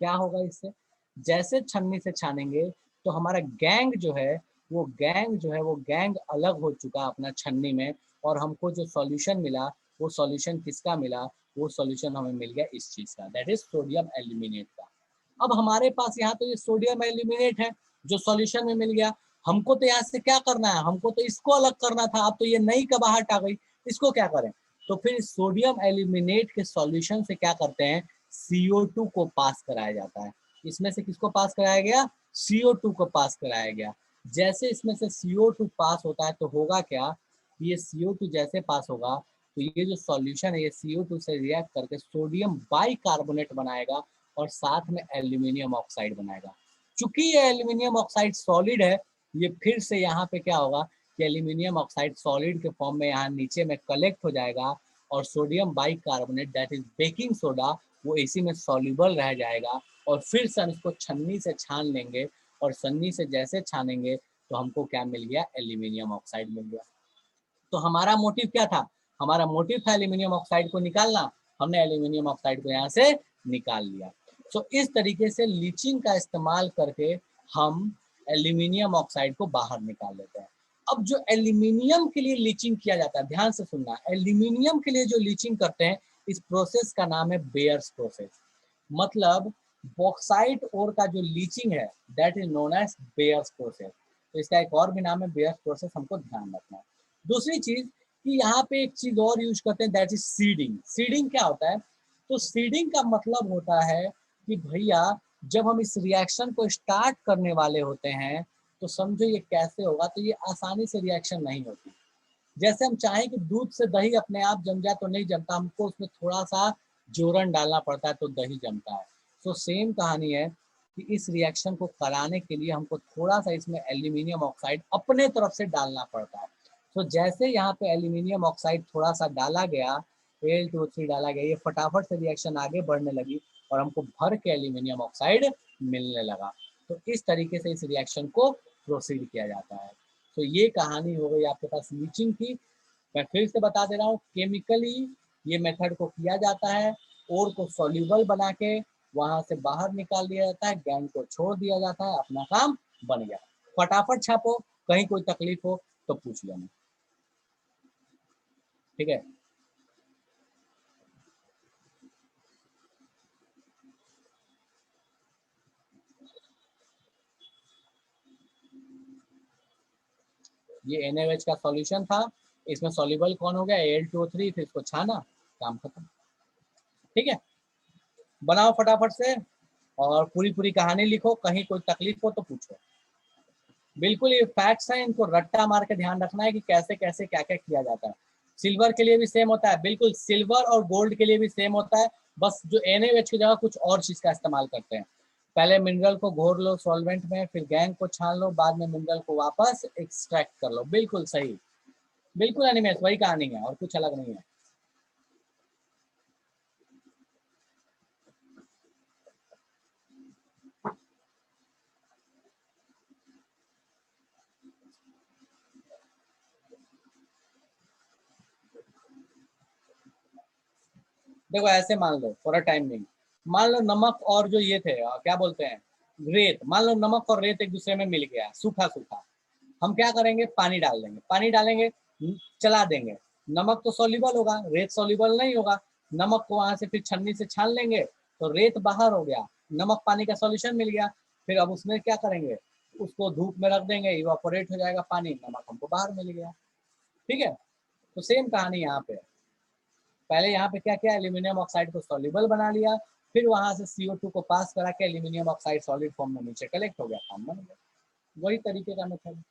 क्या होगा इससे, जैसे छन्नी से छानेंगे तो हमारा गैंग जो है वो गैंग अलग हो चुका अपना छन्नी में, और हमको जो सॉल्यूशन मिला वो सॉल्यूशन किसका मिला, वो सॉल्यूशन हमें मिल गया इस चीज का, दैट इज सोडियम एल्यूमिनेट का। अब हमारे पास यहाँ तो ये सोडियम एल्यूमिनेट है जो सॉल्यूशन में मिल गया, हमको तो यहाँ से क्या करना है, हमको तो इसको अलग करना था। अब तो ये नई कबाहट आ गई, इसको क्या करें। तो फिर सोडियम एल्यूमिनेट के सॉल्यूशन से क्या करते हैं, CO2 को पास कराया जाता है। इसमें से किसको पास कराया गया, CO2 को पास कराया गया। जैसे इसमें से CO2 पास होता है तो होगा क्या, ये CO2 जैसे पास होगा तो ये जो सॉल्यूशन है ये CO2 से रिएक्ट करके सोडियम बाइकार्बोनेट बनाएगा और साथ में एल्यूमिनियम ऑक्साइड बनाएगा। चूंकि ये एल्यूमिनियम ऑक्साइड सॉलिड है, ये फिर से यहाँ पे क्या होगा कि एल्यूमिनियम ऑक्साइड सॉलिड के फॉर्म में यहाँ नीचे में कलेक्ट हो जाएगा और sodium bicarbonate that is baking soda वो इसी में सॉल्युबल रह जाएगा। और फिर से हम इसको छन्नी से छान लेंगे और छन्नी से जैसे छानेंगे तो हमको क्या मिल गया, एल्यूमिनियम ऑक्साइड मिल गया। तो हमारा मोटिव क्या था, हमारा मोटिव था एल्यूमिनियम ऑक्साइड को निकालना, हमने एल्यूमिनियम ऑक्साइड को यहाँ से निकाल लिया। इस तरीके से लीचिंग का इस्तेमाल करके हम एल्यूमिनियम ऑक्साइड को बाहर निकाल लेते हैं। अब जो एल्यूमिनियम के लिए लीचिंग किया जाता है, ध्यान से सुनना, एल्यूमिनियम के लिए जो लीचिंग करते हैं इस प्रोसेस का नाम है बेयर्स प्रोसेस। मतलब बॉक्साइट ओर का जो लीचिंग है that is known as Bayer's process. तो इसका एक और भी नाम है बेयर्स प्रोसेस, हमको ध्यान रखना है। दूसरी चीज कि यहाँ पे एक चीज और यूज करते हैं दैट इज सीडिंग। सीडिंग क्या होता है? तो सीडिंग का मतलब होता है कि भैया जब हम इस रिएक्शन को स्टार्ट करने वाले होते हैं तो समझो ये कैसे होगा, तो ये आसानी से रिएक्शन नहीं होती। जैसे हम चाहें कि दूध से दही अपने आप जम जाए तो नहीं जमता, हमको उसमें थोड़ा सा जोरन डालना पड़ता है तो दही जमता है। तो सेम कहानी है कि इस रिएक्शन को कराने के लिए हमको थोड़ा सा इसमें एल्यूमिनियम ऑक्साइड अपने तरफ से डालना पड़ता है। तो जैसे यहाँ पे एल्यूमिनियम ऑक्साइड थोड़ा सा डाला गया, Al2O3 डाला गया, ये फटाफट से रिएक्शन आगे बढ़ने लगी और हमको भर के एल्यूमिनियम ऑक्साइड मिलने लगा। तो इस तरीके से इस रिएक्शन को प्रोसीड किया जाता है। तो ये कहानी हो गई आपके पास लीचिंग की। मैं फिर से बता दे रहा हूँ, केमिकली ये मेथड को किया जाता है, ओर को सॉल्यूबल बना के वहां से बाहर निकाल दिया जाता है, गैंग को छोड़ दिया जाता है, अपना काम बन गया। फटाफट छापो, कहीं कोई तकलीफ हो तो पूछ लेना, ठीक है। ये NaOH का सॉल्यूशन था, इसमें सॉल्युबल कौन हो गया? Al2O3, फिर इसको छाना, काम खत्म, ठीक है। बनाओ फटाफट से और पूरी पूरी कहानी लिखो, कहीं कोई तकलीफ हो तो पूछो। बिल्कुल ये फैक्ट्स हैं, इनको रट्टा मार के ध्यान रखना है कि कैसे कैसे क्या क्या किया जाता है। सिल्वर के लिए भी सेम होता है, बिल्कुल सिल्वर और गोल्ड के लिए भी सेम होता है, बस जो NaOH की जगह कुछ और चीज का इस्तेमाल करते हैं। पहले मिनरल को घोर लो सॉल्वेंट में, फिर गैंग को छान लो, बाद में मिनरल को वापस एक्सट्रैक्ट कर लो। बिल्कुल सही, बिल्कुल एनिमेस, वही कहानी है और कुछ अलग नहीं है। देखो ऐसे मान लो फॉर अ टाइम नहीं, मान लो नमक और जो ये थे क्या बोलते हैं, रेत, मान लो नमक और रेत एक दूसरे में मिल गया सूखा सूखा, हम क्या करेंगे? पानी डाल देंगे, पानी डालेंगे, चला देंगे, नमक तो सॉल्युबल होगा, रेत सॉल्युबल नहीं होगा। नमक को वहां से फिर छन्नी से छान लेंगे तो रेत बाहर हो गया, नमक पानी का सॉल्यूशन मिल गया। फिर अब उसमें क्या करेंगे? उसको धूप में रख देंगे, इवापोरेट हो जाएगा पानी, नमक हमको बाहर मिल गया, ठीक है। तो सेम कहानी यहाँ पे, पहले यहाँ पे क्या किया? एल्यूमिनियम ऑक्साइड को सॉल्युबल बना लिया, फिर वहां से CO2 को पास करा के एल्यूमिनियम ऑक्साइड सॉलिड फॉर्म में नीचे कलेक्ट हो गया, काम बन गया। वही तरीके का मेथड।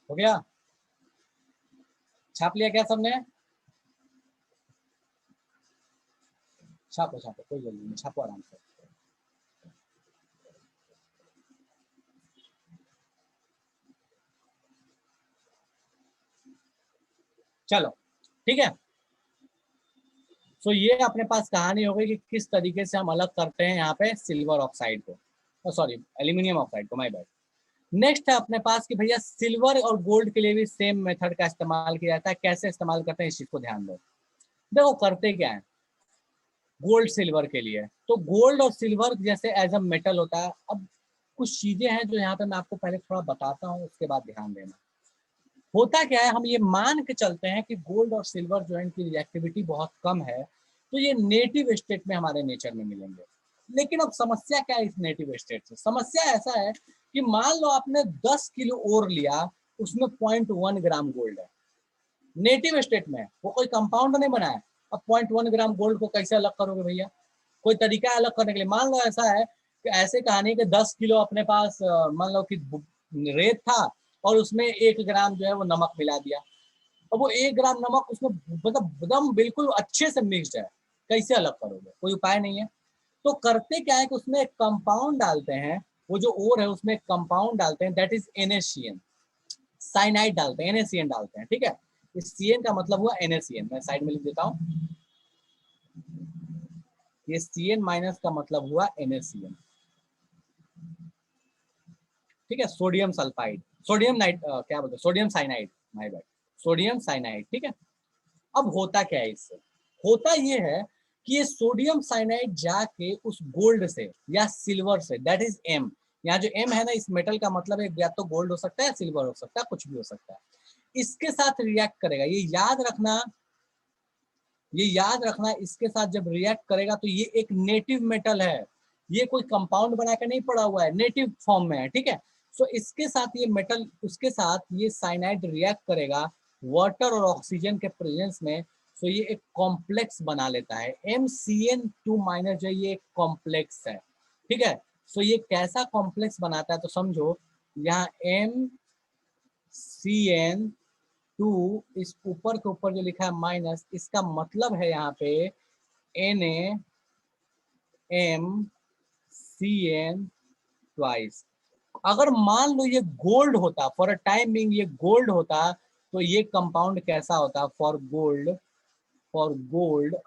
हो गया? छाप लिया क्या सबने? छापो छापो, कोई जल्दी नहीं, छापो आराम से। चलो ठीक है, सो ये अपने पास कहानी हो गई कि किस तरीके से हम अलग करते हैं यहाँ पे सिल्वर ऑक्साइड को, सॉरी एल्यूमिनियम ऑक्साइड को, माय बैड। नेक्स्ट है अपने पास कि भैया सिल्वर और गोल्ड के लिए भी सेम मेथड का इस्तेमाल किया जाता है। कैसे इस्तेमाल करते हैं इस चीज को ध्यान दो। देखो करते क्या है गोल्ड सिल्वर के लिए, तो गोल्ड और सिल्वर जैसे एज अ मेटल होता है। अब कुछ चीजें हैं जो यहाँ पे मैं आपको पहले थोड़ा बताता हूँ, उसके बाद ध्यान देना। होता क्या है, हम ये मान के चलते हैं कि गोल्ड और सिल्वर जो है इनकी रिएक्टिविटी बहुत कम है, तो ये नेटिव स्टेट में हमारे नेचर में मिलेंगे। लेकिन अब समस्या क्या है इस नेटिव स्टेट से? समस्या ऐसा है कि मान लो आपने 10 किलो ओर लिया, उसमें 0.1 ग्राम गोल्ड है नेटिव स्टेट में, वो कोई कंपाउंड नहीं बना है। अब 0.1 ग्राम गोल्ड को कैसे अलग करोगे भैया? कोई तरीका है अलग करने के लिए? मान लो ऐसा है कि ऐसे कहानी कि 10 किलो अपने पास मान लो कि रेत था और उसमें 1 ग्राम जो है वो नमक मिला दिया, और वो 1 ग्राम नमक उसमें मतलब एकदम बिल्कुल अच्छे से मिक्स्ड है, कैसे अलग करोगे? कोई उपाय नहीं है। तो करते क्या है कि उसमें एक कंपाउंड डालते हैं, वो जो ओर है उसमें एक कंपाउंड डालते हैं, दैट इज NaCN, साइनाइड डालते हैं, NaCN डालते हैं, ठीक है। इस CN का मतलब हुआ NaCN, मैं साइड में लिख देता हूँ, ये CN माइनस का मतलब हुआ NaCN, ठीक है। सोडियम सल्फाइड, सोडियम नाइट क्या बोलते हैं, sodium cyanide, my bad, sodium cyanide, ठीक है। अब होता क्या है इससे? होता ये है कि ये सोडियम साइनाइड जाके उस गोल्ड से या सिल्वर से, दैट इज M, यहाँ जो M है ना इस मेटल का मतलब है या तो गोल्ड हो सकता है, सिल्वर हो सकता है, कुछ भी हो सकता है, इसके साथ रिएक्ट करेगा। ये याद रखना, इसके साथ जब रिएक्ट करेगा तो ये एक नेटिव मेटल है, ये कोई कंपाउंड बना के नहीं पड़ा हुआ है, नेटिव फॉर्म में है, ठीक है। सो इसके साथ ये मेटल, उसके साथ ये साइनाइड रिएक्ट करेगा वाटर और ऑक्सीजन के प्रेजेंस में। सो ये एक कॉम्प्लेक्स बना लेता है, MCN2 माइनस जो ये एक कॉम्प्लेक्स है, ठीक है। सो ये कैसा कॉम्प्लेक्स बनाता है तो समझो, यहाँ MCN2, इस ऊपर के ऊपर जो लिखा है माइनस, इसका मतलब है यहाँ पे NaMCN ट्वाइस। अगर मान लो ये गोल्ड होता, फॉर अ टाइम बिंग ये गोल्ड होता, तो ये कंपाउंड कैसा होता? फॉर गोल्ड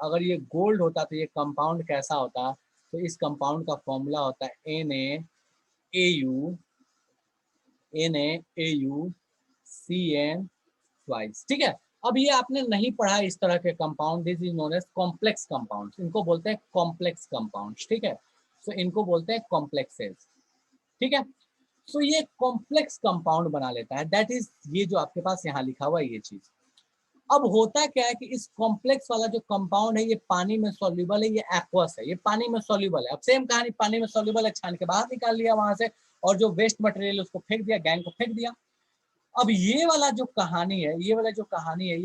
अगर ये गोल्ड होता तो ये कंपाउंड कैसा होता? तो इस कंपाउंड का फॉर्मूला होता है NaAuCN ट्वाइस, ठीक है। अब ये आपने नहीं पढ़ा इस तरह के compound, this is known as complex compound, इनको बोलते हैं कॉम्प्लेक्स कंपाउंड, ठीक है। सो इनको बोलते हैं कॉम्प्लेक्सेस, ठीक है। सो ये कॉम्प्लेक्स कंपाउंड बना लेता है, दैट इज ये जो आपके पास यहाँ लिखा हुआ है ये चीज। अब होता क्या है कि इस कॉम्प्लेक्स वाला जो कंपाउंड है ये पानी में सॉल्युबल है, ये एक्वस है, ये पानी में सॉल्युबल है। अब सेम कहानी, पानी में सॉल्युबल है, छान के बाहर निकाल लिया वहां से, और जो वेस्ट मटेरियल उसको फेंक दिया, गैंग को फेंक दिया। अब ये वाला जो कहानी है, ये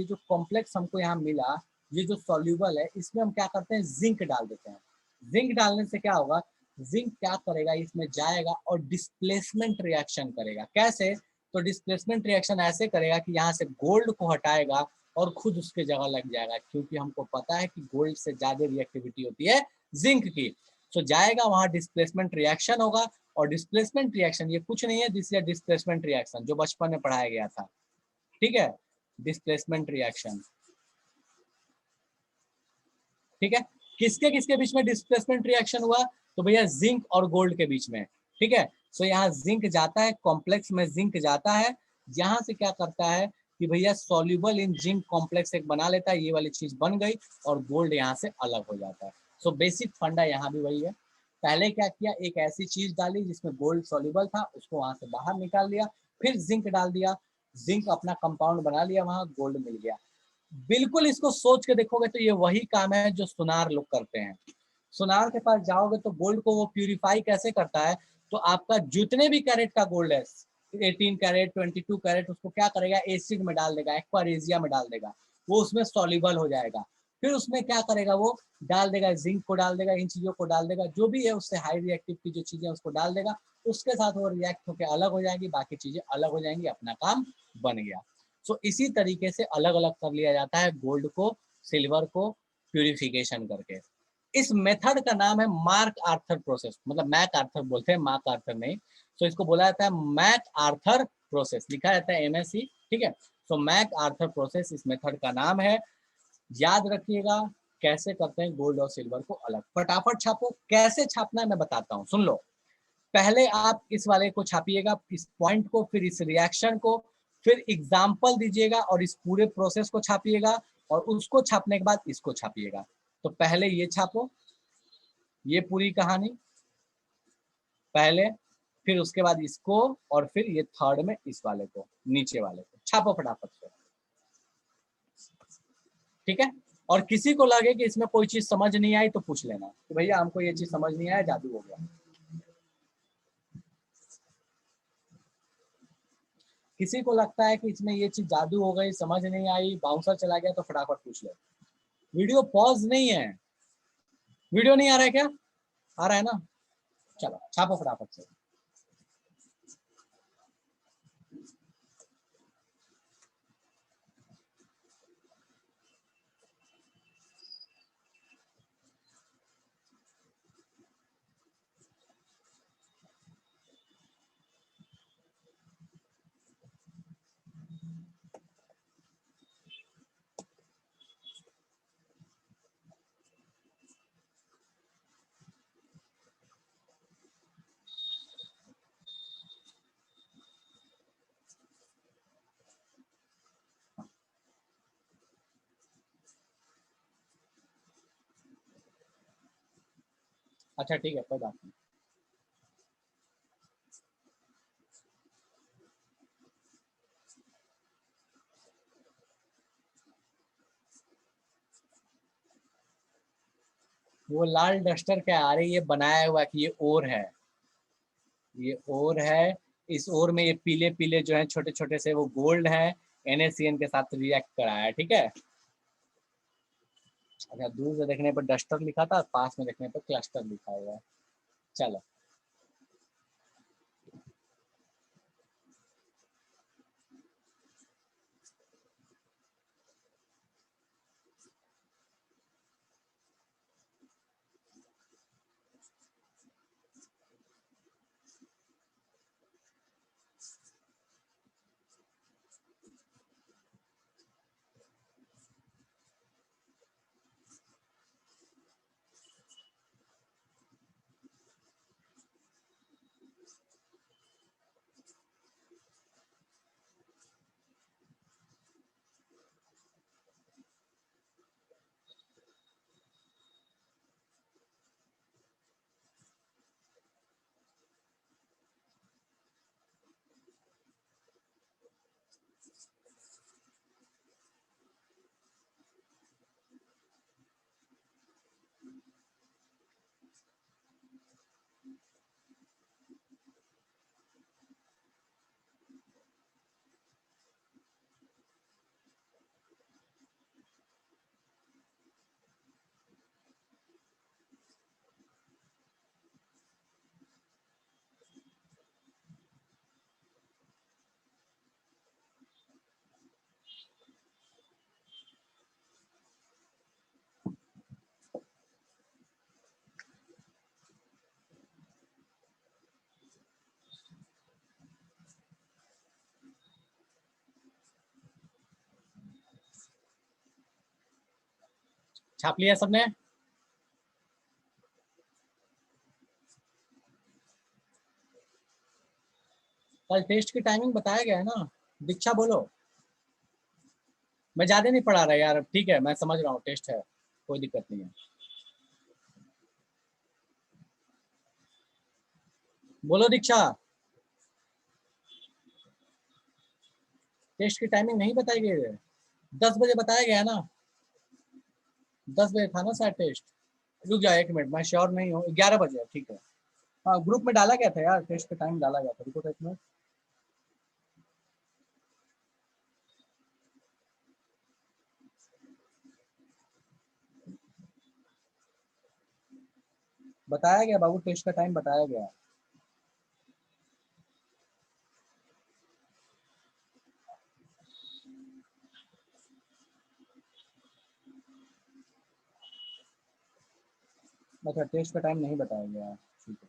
जो कॉम्प्लेक्स हमको यहाँ मिला, ये जो सॉल्युबल है, इसमें हम क्या करते हैं, जिंक डाल देते हैं। जिंक डालने से क्या होगा, जिंक क्या करेगा, इसमें जाएगा और डिस्प्लेसमेंट रिएक्शन करेगा। कैसे? तो डिस्प्लेसमेंट रिएक्शन ऐसे करेगा कि यहाँ से गोल्ड को हटाएगा और खुद उसके जगह लग जाएगा, क्योंकि हमको पता है कि गोल्ड से ज्यादा रिएक्टिविटी होती है जिंक की। तो जाएगा वहां, डिस्प्लेसमेंट रिएक्शन होगा, और डिस्प्लेसमेंट रिएक्शन ये कुछ नहीं है, दिस इज डिस्प्लेसमेंट रिएक्शन जो बचपन में पढ़ाया गया था, ठीक है। डिस्प्लेसमेंट रिएक्शन, ठीक है। किसके किसके बीच में डिस्प्लेसमेंट रिएक्शन हुआ? तो भैया जिंक और गोल्ड के बीच में, ठीक है। सो यहाँ जिंक जाता है, कॉम्प्लेक्स में जिंक जाता है, यहाँ से क्या करता है कि भैया सॉल्युबल इन जिंक कॉम्प्लेक्स एक बना लेता है, ये वाली चीज बन गई, और गोल्ड यहाँ से अलग हो जाता है। सो बेसिक फंडा यहाँ भी वही है। पहले क्या किया, एक ऐसी चीज डाली जिसमें गोल्ड सॉल्युबल था, उसको वहां से बाहर निकाल लिया, फिर जिंक डाल दिया, जिंक अपना कंपाउंड बना लिया, वहां गोल्ड मिल गया। बिल्कुल इसको सोच के देखोगे तो ये वही काम है जो सुनार लोग करते हैं। सुनार के पास जाओगे तो गोल्ड को वो प्यूरिफाई कैसे करता है, तो आपका जितने भी कैरेट का गोल्ड है, 18 कैरेट 22 कैरेट, उसको क्या करेगा, एसिड में डाल देगा, एक्वारेजिया में डाल देगा, वो उसमें सॉल्युबल हो जाएगा। फिर उसमें क्या करेगा, वो डाल देगा, जिंक को डाल देगा, इन चीजों को डाल देगा, जो भी है उससे हाई रिएक्टिव की जो चीजें उसको डाल देगा, उसके साथ वो रिएक्ट होकर अलग हो जाएगी, बाकी चीजें अलग हो जाएंगी, अपना काम बन गया। सो इसी तरीके से अलग अलग कर लिया जाता है गोल्ड को, सिल्वर को, प्यूरिफिकेशन करके। इस मेथड का नाम है मार्क आर्थर प्रोसेस, मतलब मैक आर्थर बोलते हैं, मार्क आर्थर नहीं। सो इसको बोला जाता है मैक आर्थर प्रोसेस, लिखा जाता है MSc, ठीक है। सो मैक आर्थर प्रोसेस इस मेथड का नाम है, याद रखिएगा। कैसे करते हैं गोल्ड और सिल्वर को अलग। फटाफट छापो। कैसे छापना है मैं बताता हूँ, सुन लो। पहले आप इस वाले को छापिएगा, इस पॉइंट को, फिर इस रिएक्शन को, फिर एग्जाम्पल दीजिएगा और इस पूरे प्रोसेस को छापिएगा, और उसको छापने के बाद इसको छापिएगा। तो पहले ये छापो, ये पूरी कहानी पहले, फिर उसके बाद इसको, और फिर ये थर्ड में इस वाले को, नीचे वाले को छापो फटाफट से, ठीक है। और किसी को लगे कि इसमें कोई चीज समझ नहीं आई तो पूछ लेना कि भैया हमको ये चीज समझ नहीं आया, जादू हो गया। किसी को लगता है कि इसमें ये चीज जादू हो गई, समझ नहीं आई, बाउंसर चला गया, तो फटाफट पूछ ले। वीडियो पॉज नहीं है। वीडियो नहीं आ रहा है क्या? आ रहा है ना? चलो छापो फटाफट से। अच्छा ठीक है, कोई बात नहीं। वो लाल डस्टर क्या आ रही है, बनाया हुआ कि ये और है, ये और है। इस और में ये पीले पीले जो है छोटे छोटे से, वो गोल्ड है, NaCN के साथ रिएक्ट कराया है, ठीक है। अच्छा, दूर से देखने पर डस्टर लिखा था, पास में देखने पर क्लस्टर लिखा हुआ है। चलो छाप लिया सबने? कल टेस्ट की टाइमिंग बताया गया है ना? दीक्षा बोलो। मैं ज्यादा नहीं पढ़ा रहा यार, ठीक है, मैं समझ रहा हूँ, टेस्ट है, कोई दिक्कत नहीं है। बोलो दीक्षा। टेस्ट की टाइमिंग नहीं बताई गई है? 10 बजे बताया गया है ना? 10 बजे था ना शायद टेस्ट। रुक जाओ 1 मिनट, मैं श्योर नहीं हूँ, 11 बजे है, ठीक है। हाँ, ग्रुप में डाला गया था यार, टेस्ट का टाइम डाला गया था, रुको तो 1 मिनट। बताया गया बाबू, टेस्ट का टाइम बताया गया। अच्छा, टेस्ट का टाइम नहीं बताया गया, ठीक है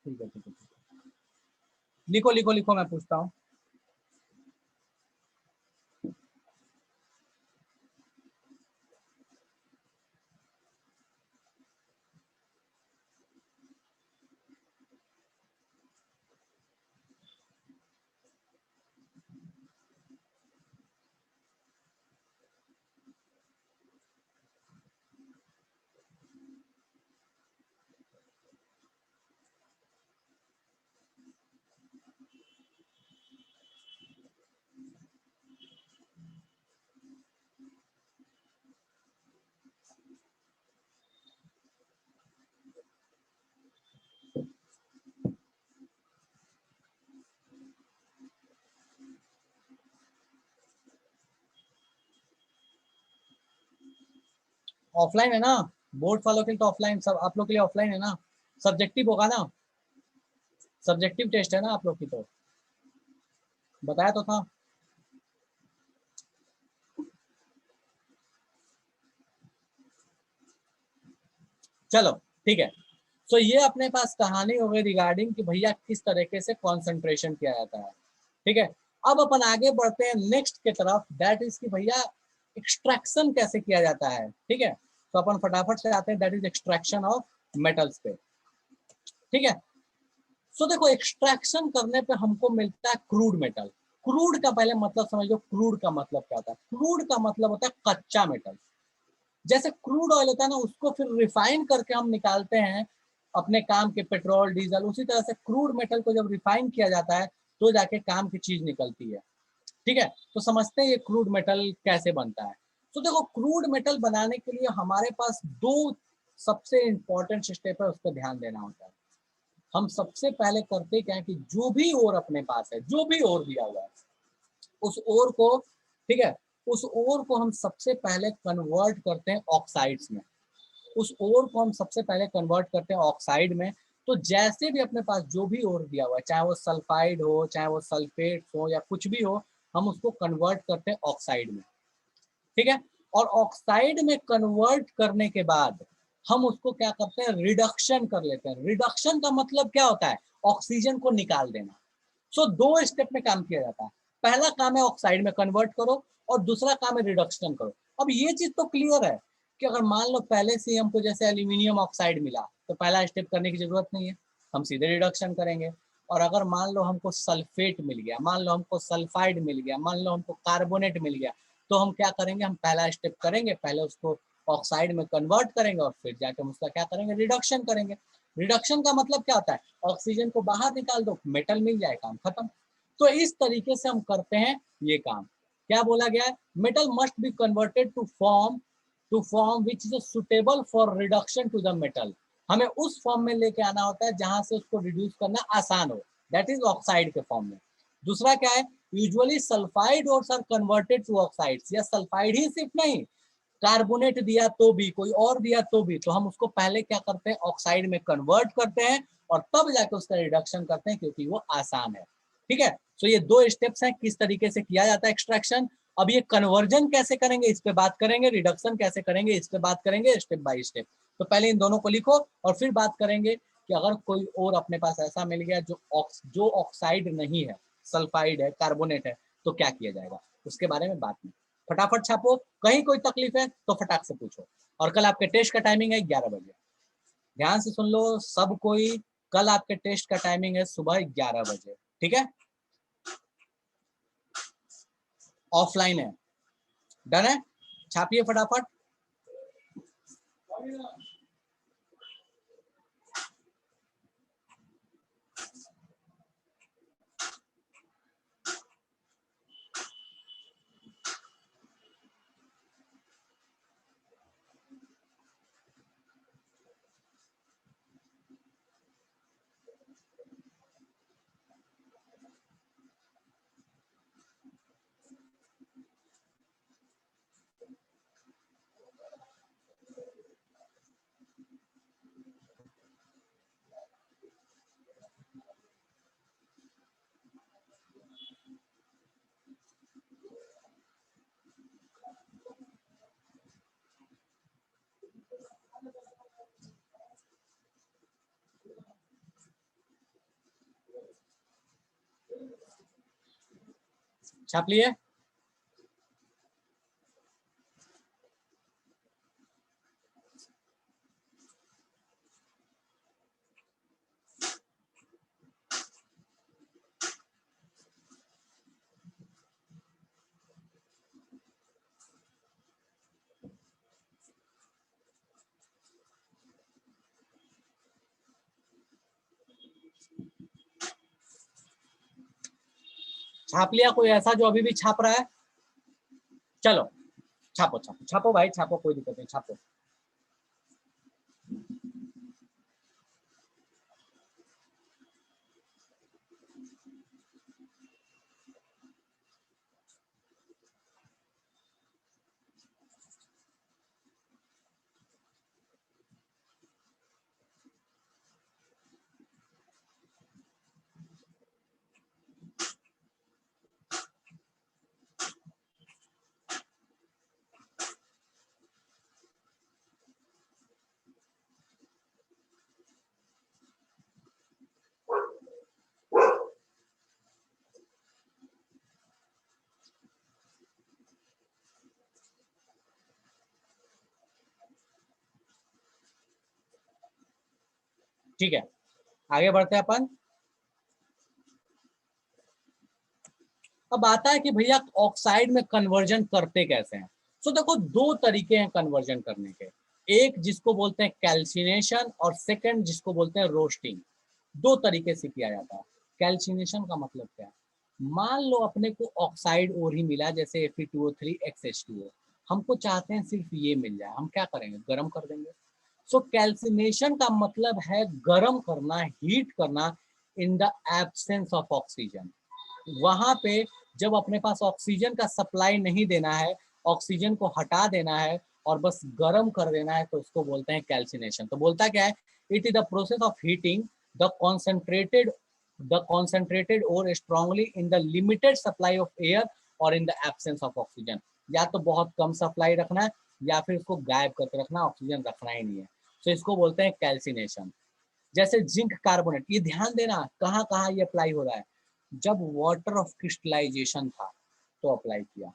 ठीक है ठीक है ठीक है। लिखो लिखो लिखो, मैं पूछता हूँ। ऑफलाइन है ना, बोर्ड वालों के लिए तो ऑफलाइन, सब आप लोग के लिए ऑफलाइन है ना, सब्जेक्टिव होगा ना, सब्जेक्टिव टेस्ट है ना आप लोग की, तो बताया तो था। चलो ठीक है, तो ये अपने पास कहानी हो गई रिगार्डिंग कि भैया किस तरीके से कंसंट्रेशन किया जाता है। ठीक है, अब अपन आगे बढ़ते हैं नेक्स्ट की तरफ, दैट इज कि भैया एक्सट्रैक्शन कैसे किया जाता है। ठीक है, तो अपन फटाफट से आते हैं, that is extraction of metals पे। ठीक है, सो देखो एक्सट्रैक्शन करने पे हमको मिलता है क्रूड मेटल। क्रूड का पहले मतलब समझ लो, क्रूड का मतलब क्या होता है। क्रूड का मतलब होता है कच्चा मेटल। जैसे क्रूड ऑयल होता है ना, उसको फिर रिफाइन करके हम निकालते हैं अपने काम के पेट्रोल डीजल, उसी तरह से क्रूड मेटल को जब रिफाइन किया जाता है तो जाके काम की चीज निकलती है। ठीक है, तो समझते हैं ये क्रूड मेटल कैसे बनता है। तो देखो क्रूड मेटल बनाने के लिए हमारे पास दो सबसे इंपॉर्टेंट स्टेप है, उस पर ध्यान देना होता है। हम सबसे पहले करते क्या है कि जो भी ओर अपने पास है, जो भी ओर दिया हुआ है, उस ओर को, ठीक है, उस ओर को हम सबसे पहले कन्वर्ट करते हैं ऑक्साइड्स में। उस ओर को हम सबसे पहले कन्वर्ट करते हैं ऑक्साइड में। तो जैसे भी अपने पास जो भी ओर दिया हुआ है, चाहे वो सल्फाइड हो, चाहे वो सल्फेट हो, या कुछ भी हो, हम उसको कन्वर्ट करते हैं ऑक्साइड में। ठीक है, और ऑक्साइड में कन्वर्ट करने के बाद हम उसको क्या करते हैं, रिडक्शन कर लेते हैं। रिडक्शन का मतलब क्या होता है, ऑक्सीजन को निकाल देना। सो दो स्टेप में काम किया जाता है। पहला काम है ऑक्साइड में कन्वर्ट करो, और दूसरा काम है रिडक्शन करो। अब ये चीज तो क्लियर है कि अगर मान लो पहले से हमको जैसे एल्यूमिनियम ऑक्साइड मिला, तो पहला स्टेप करने की जरूरत नहीं है, हम सीधे रिडक्शन करेंगे। और अगर मान लो हमको सल्फेट मिल गया, मान लो हमको सल्फाइड मिल गया, मान लो हमको कार्बोनेट मिल गया, तो हम क्या करेंगे, हम पहला स्टेप करेंगे, पहले उसको ऑक्साइड में कन्वर्ट करेंगे और फिर जाके हम उसका क्या करेंगे, रिडक्शन करेंगे। रिडक्शन का मतलब क्या होता है, ऑक्सीजन को बाहर निकाल दो, मेटल मिल जाए, काम खत्म। तो इस तरीके से हम करते हैं ये काम। क्या बोला गया है, metal must be converted to form which is suitable for reduction to the metal. हमें उस फॉर्म में लेके आना होता है जहां से उसको रिड्यूस करना आसान हो, दैट इज ऑक्साइड के फॉर्म में। दूसरा क्या है, यूजुअली सल्फाइड और आर कन्वर्टेड टू ऑक्साइड्स, या सल्फाइड ही सिर्फ नहीं, कार्बोनेट दिया तो भी, कोई और दिया तो भी, तो हम उसको पहले क्या करते हैं, ऑक्साइड में कन्वर्ट करते हैं और तब जाके उसका रिडक्शन करते हैं, क्योंकि वो आसान है। ठीक है, तो ये दो स्टेप्स हैं किस तरीके से किया जाता है एक्सट्रैक्शन। अब ये कन्वर्जन कैसे करेंगे इस पे बात करेंगे, रिडक्शन कैसे करेंगे इस पे बात करेंगे, स्टेप बाय स्टेप। तो पहले इन दोनों को लिखो और फिर बात करेंगे कि अगर कोई और अपने पास ऐसा मिल गया जो ऑक्साइड नहीं है, सल्फाइड है, कार्बोनेट है, तो क्या किया जाएगा, उसके बारे में बात नहीं। फटाफट छापो, कहीं कोई तकलीफ है तो फटाक से पूछो। और कल आपके टेस्ट का टाइमिंग है 11 बजे, ध्यान से सुन लो सब कोई। कल आपके टेस्ट का टाइमिंग है सुबह 11 बजे, ठीक है, ऑफलाइन है, डन है, छापिए फटाफट। छाप लिए, छाप लिया कोई ऐसा जो अभी भी छाप रहा है, चलो छापो छापो छापो भाई छापो, कोई दिक्कत नहीं, छापो। ठीक है, आगे बढ़ते हैं अपन। अब आता है कि भैया ऑक्साइड में कन्वर्जन करते कैसे हैं। तो देखो दो तरीके हैं कन्वर्जन करने के, एक जिसको बोलते हैं कैल्सिनेशन और सेकंड जिसको बोलते हैं रोस्टिंग। दो तरीके से किया जाता है। कैल्सिनेशन का मतलब क्या है, मान लो अपने को ऑक्साइड और ही मिला, जैसे Fe2O3 XH2O, हमको चाहते हैं सिर्फ ये मिल जाए, हम क्या करेंगे, गर्म कर देंगे। सो कैल्सिनेशन का मतलब है गर्म करना, हीट करना in the absence of oxygen. वहां पे जब अपने पास ऑक्सीजन का सप्लाई नहीं देना है, ऑक्सीजन को हटा देना है और बस गर्म कर देना है, तो उसको बोलते हैं कैल्सिनेशन। तो बोलता क्या है, it is the process of heating the concentrated ore strongly in the limited supply of air or in the absence of oxygen। या तो बहुत कम सप्लाई रखना है या फिर उसको गायब करके रखना, ऑक्सीजन रखना ही नहीं है, तो इसको बोलते हैं कैल्सिनेशन। जैसे जिंक कार्बोनेट, ये ध्यान देना कहाँ कहाँ ये अप्लाई हो रहा है, जब वाटर ऑफ क्रिस्टलाइजेशन था तो अप्लाई किया,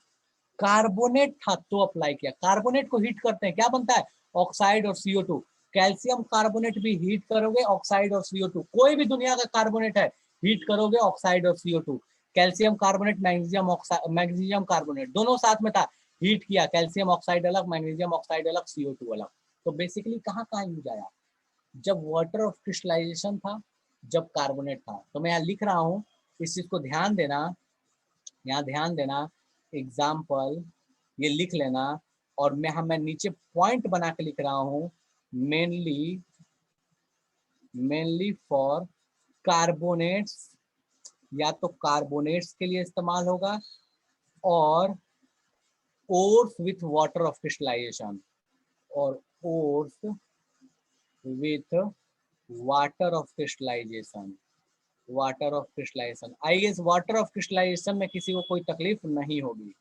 कार्बोनेट था तो अप्लाई किया। कार्बोनेट को हीट करते हैं, क्या बनता है, ऑक्साइड और CO2। कैल्शियम कार्बोनेट भी हीट करोगे, ऑक्साइड और CO2। कोई भी दुनिया का कार्बोनेट है, हीट करोगे ऑक्साइड और CO2। Calcium carbonate, magnesium carbonate दोनों साथ में था, हीट किया, कैल्शियम ऑक्साइड अलग, मैग्नीशियम ऑक्साइड अलग, CO2 अलग। तो बेसिकली कहाँ कहाँ यूज आया, जब वाटर ऑफ क्रिस्टलाइजेशन था, जब कार्बोनेट था। तो मैं यहाँ लिख रहा हूँ, इस चीज को ध्यान देना, यहाँ ध्यान देना, एग्जाम्पल ये लिख लेना, और मैं नीचे पॉइंट बना के लिख रहा हूँ, मेनली फॉर कार्बोनेट्स, या तो कार्बोनेट्स के लिए इस्तेमाल होगा, और ores with water of crystallization, और ores with water of crystallization, water of crystallization. I guess water of crystallization में किसी को कोई तकलीफ नहीं होगी।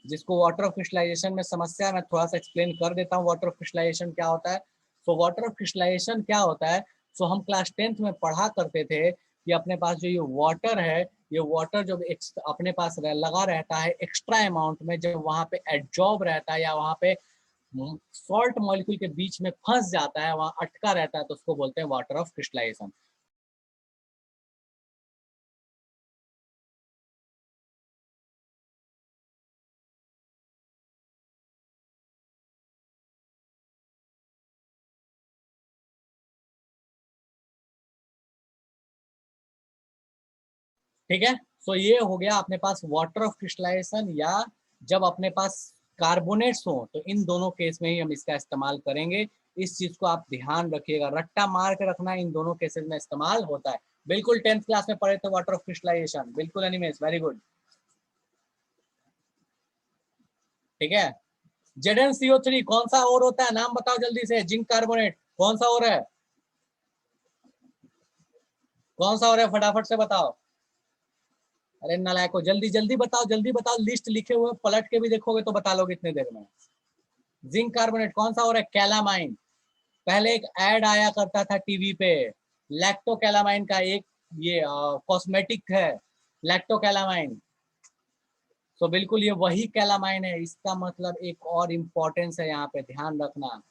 जिसको वाटर ऑफ क्रिस्टलाइजेशन में समस्या है, मैं थोड़ा सा एक्सप्लेन कर देता हूँ वाटर ऑफ क्रिस्टलाइजेशन क्या होता है। सो वाटर ऑफ क्रिस्टलाइजेशन क्या होता है, सो हम क्लास 10th में पढ़ा करते थे कि अपने पास जो ये वाटर है, ये वाटर जब अपने पास लगा रहता है एक्स्ट्रा अमाउंट में, जब वहाँ पे एडजॉर्ब रहता है या वहाँ पे सॉल्ट मॉलिक्यूल के बीच में फंस जाता है, वहाँ अटका रहता है, तो उसको बोलते हैं वाटर ऑफ क्रिस्टलाइजेशन। ठीक है, सो ये हो गया अपने पास वाटर ऑफ क्रिस्टलाइजेशन, या जब अपने पास कार्बोनेट्स हो, तो इन दोनों केस में ही हम इसका इस्तेमाल करेंगे। इस चीज को आप ध्यान रखिएगा, रट्टा मार के रखना, इन दोनों केसेस में इस्तेमाल होता है। बिल्कुल 10th क्लास में पढ़े थे वाटर ऑफ क्रिस्टलाइजेशन, बिल्कुल एनिमेस, वेरी गुड। ठीक है, ZnCO3 कौन सा और होता है, नाम बताओ जल्दी से, जिंक कार्बोनेट कौन सा और है, कौन सा और है, फटाफट से बताओ। अरे नालायको, जल्दी जल्दी बताओ, जल्दी बताओ, लिस्ट लिखे हुए पलट के भी देखोगे तो बता लोगे इतने देर में। जिंक कार्बोनेट कौन सा और है, कैलामाइन। पहले एक ऐड आया करता था टीवी पे, लैक्टो कैलामाइन का, एक ये कॉस्मेटिक है लैक्टो कैलामाइन। तो बिल्कुल ये वही कैलामाइन है। इसका मतलब एक और इम्पोर्टेंस है यहाँ पे, ध्यान रखना,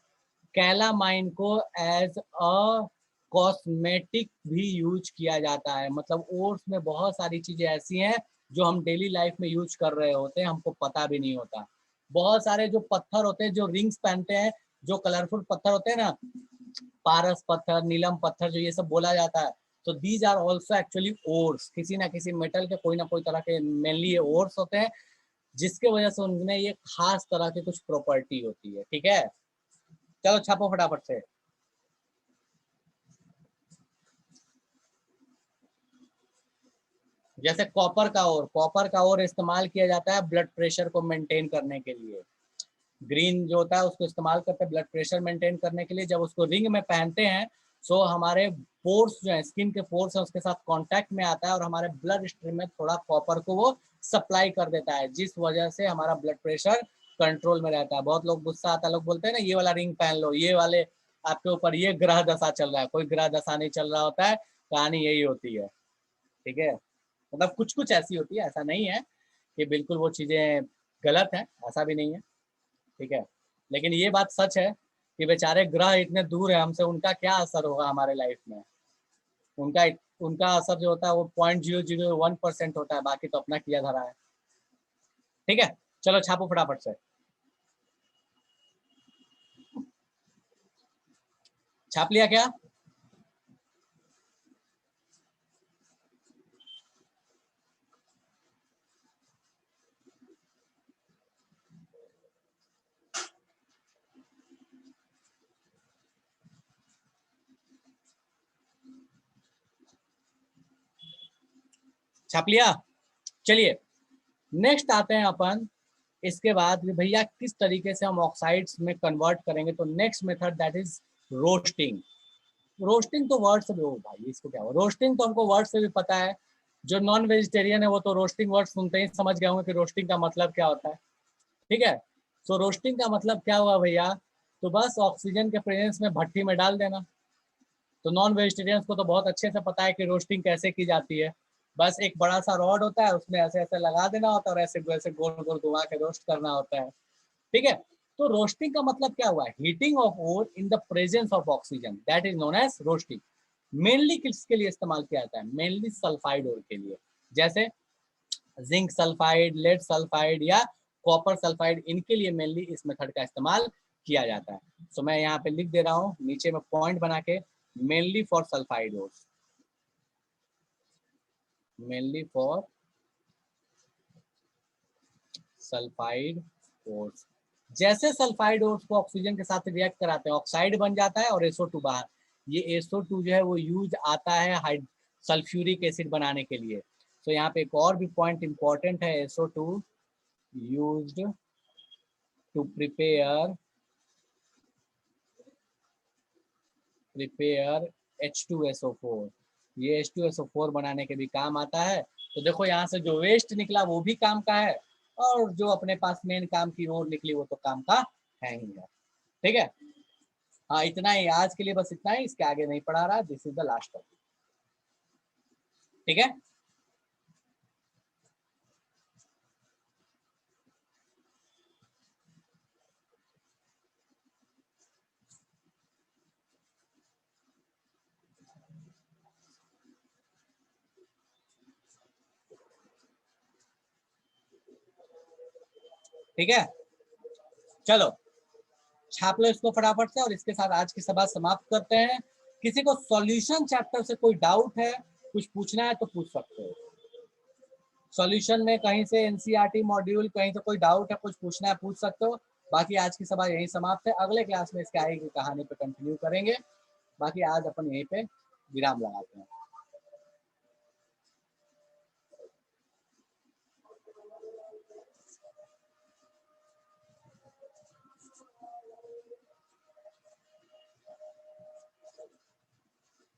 कैलामाइन को एज अ कॉस्मेटिक भी यूज किया जाता है। मतलब ओट्स में बहुत सारी चीजें ऐसी हैं जो हम डेली लाइफ में यूज कर रहे होते हैं, हमको पता भी नहीं होता। बहुत सारे जो पत्थर होते हैं, जो रिंग्स पहनते हैं, जो कलरफुल पत्थर होते हैं ना, पारस पत्थर, नीलम पत्थर, जो ये सब बोला जाता है, तो these are also actually ores, किसी ना किसी मेटल के कोई ना कोई तरह के, मेनली ये ओर्स होते हैं, जिसके वजह से उनमें ये खास तरह की कुछ प्रॉपर्टी होती है। ठीक है, चलो छापो फटाफट से। जैसे कॉपर का ओर इस्तेमाल किया जाता है ब्लड प्रेशर को मेंटेन करने के लिए। ग्रीन जो होता है उसको इस्तेमाल करते हैं ब्लड प्रेशर मेंटेन करने के लिए। जब उसको रिंग में पहनते हैं, सो हमारे पोर्स जो है, स्किन के पोर्स है, उसके साथ कांटेक्ट में आता है और हमारे ब्लड स्ट्रीम में थोड़ा कॉपर को वो सप्लाई कर देता है, जिस वजह से हमारा ब्लड प्रेशर कंट्रोल में रहता है। बहुत लोग गुस्सा आता है, लोग बोलते हैं ना ये वाला रिंग पहन लो, ये वाले आपके ऊपर ये ग्रह दशा चल रहा है। कोई ग्रह दशा नहीं चल रहा होता है, कहानी यही होती है। ठीक है, मतलब कुछ कुछ ऐसी होती है, ऐसा नहीं है कि बिल्कुल वो चीज़ें गलत है, ऐसा भी नहीं है। ठीक है, लेकिन ये बात सच है कि बेचारे ग्रह इतने दूर है हमसे, उनका क्या असर होगा हमारे लाइफ में। उनका उनका असर जो होता है वो 0.001% होता है, बाकी तो अपना किया धरा है। ठीक है, चलो छापो फटाफट से। छाप लिया क्या? छाप लिया। चलिए नेक्स्ट आते हैं अपन इसके बाद भैया किस तरीके से हम ऑक्साइड्स में कन्वर्ट करेंगे। तो next method that is roasting. Roasting तो वर्ड से भी, हो भाई इसको क्या हुआ, रोस्टिंग तो हमको वर्ड से भी पता है। जो नॉन वेजिटेरियन है वो तो रोस्टिंग वर्ड सुनते ही समझ गए होंगे कि रोस्टिंग का मतलब क्या होता है। ठीक है, तो रोस्टिंग का मतलब क्या हुआ भैया, तो बस ऑक्सीजन के प्रेजेंस में भट्टी में डाल देना। तो नॉन वेजिटेरियंस को तो बहुत अच्छे से पता है कि रोस्टिंग कैसे की जाती है। बस एक बड़ा सा रॉड होता है, उसमें ऐसे ऐसे लगा देना होता है और ऐसे ऐसे गोल गोल घुमा के रोस्ट करना होता है। ठीक है, तो रोस्टिंग का मतलब क्या हुआ, heating of ore in the presence of oxygen, that is known as roasting. Mainly किसके लिए इस्तेमाल किया जाता है, मेनली सल्फाइड ओर के लिए, जैसे जिंक सल्फाइड, लेड सल्फाइड या कॉपर सल्फाइड, इनके लिए मेनली इस मेथड का इस्तेमाल किया जाता है। तो मैं यहाँ पे लिख दे रहा हूँ नीचे में पॉइंट बना के, mainly for sulphide ores, mainly for sulphide ores. जैसे सल्फाइड ओर्स को ऑक्सीजन के साथ रिएक्ट कराते हैं, ऑक्साइड बन जाता है और SO2 बाहर। ये SO2 जो है वो यूज आता है सल्फ्यूरिक एसिड बनाने के लिए। तो यहाँ पे एक और भी पॉइंट इंपॉर्टेंट है, SO2 used to prepare H2SO4। ये H2SO4 बनाने के भी काम आता है। तो देखो यहाँ से जो वेस्ट निकला वो भी काम का है, और जो अपने पास मेन काम की ओर निकली वो तो काम का है ही है। ठीक है, हाँ इतना ही आज के लिए, बस इतना ही, इसके आगे नहीं पढ़ा रहा। This is the last topic. ठीक है, ठीक है, चलो छाप लो इसको फटाफट से, और इसके साथ आज की सभा समाप्त करते हैं। किसी को सॉल्यूशन चैप्टर से कोई डाउट है, कुछ पूछना है तो पूछ सकते हो। सॉल्यूशन में कहीं से एनसीईआरटी मॉड्यूल कहीं से कोई डाउट है, कुछ पूछना है पूछ सकते हो। बाकी आज की सभा यही समाप्त है, अगले क्लास में इसके आगे की कहानी पे कंटिन्यू करेंगे। बाकी आज अपन यहीं पे विराम लगाते हैं।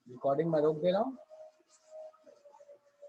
रिकॉर्डिंग मैं रोक दे रहा हूँ।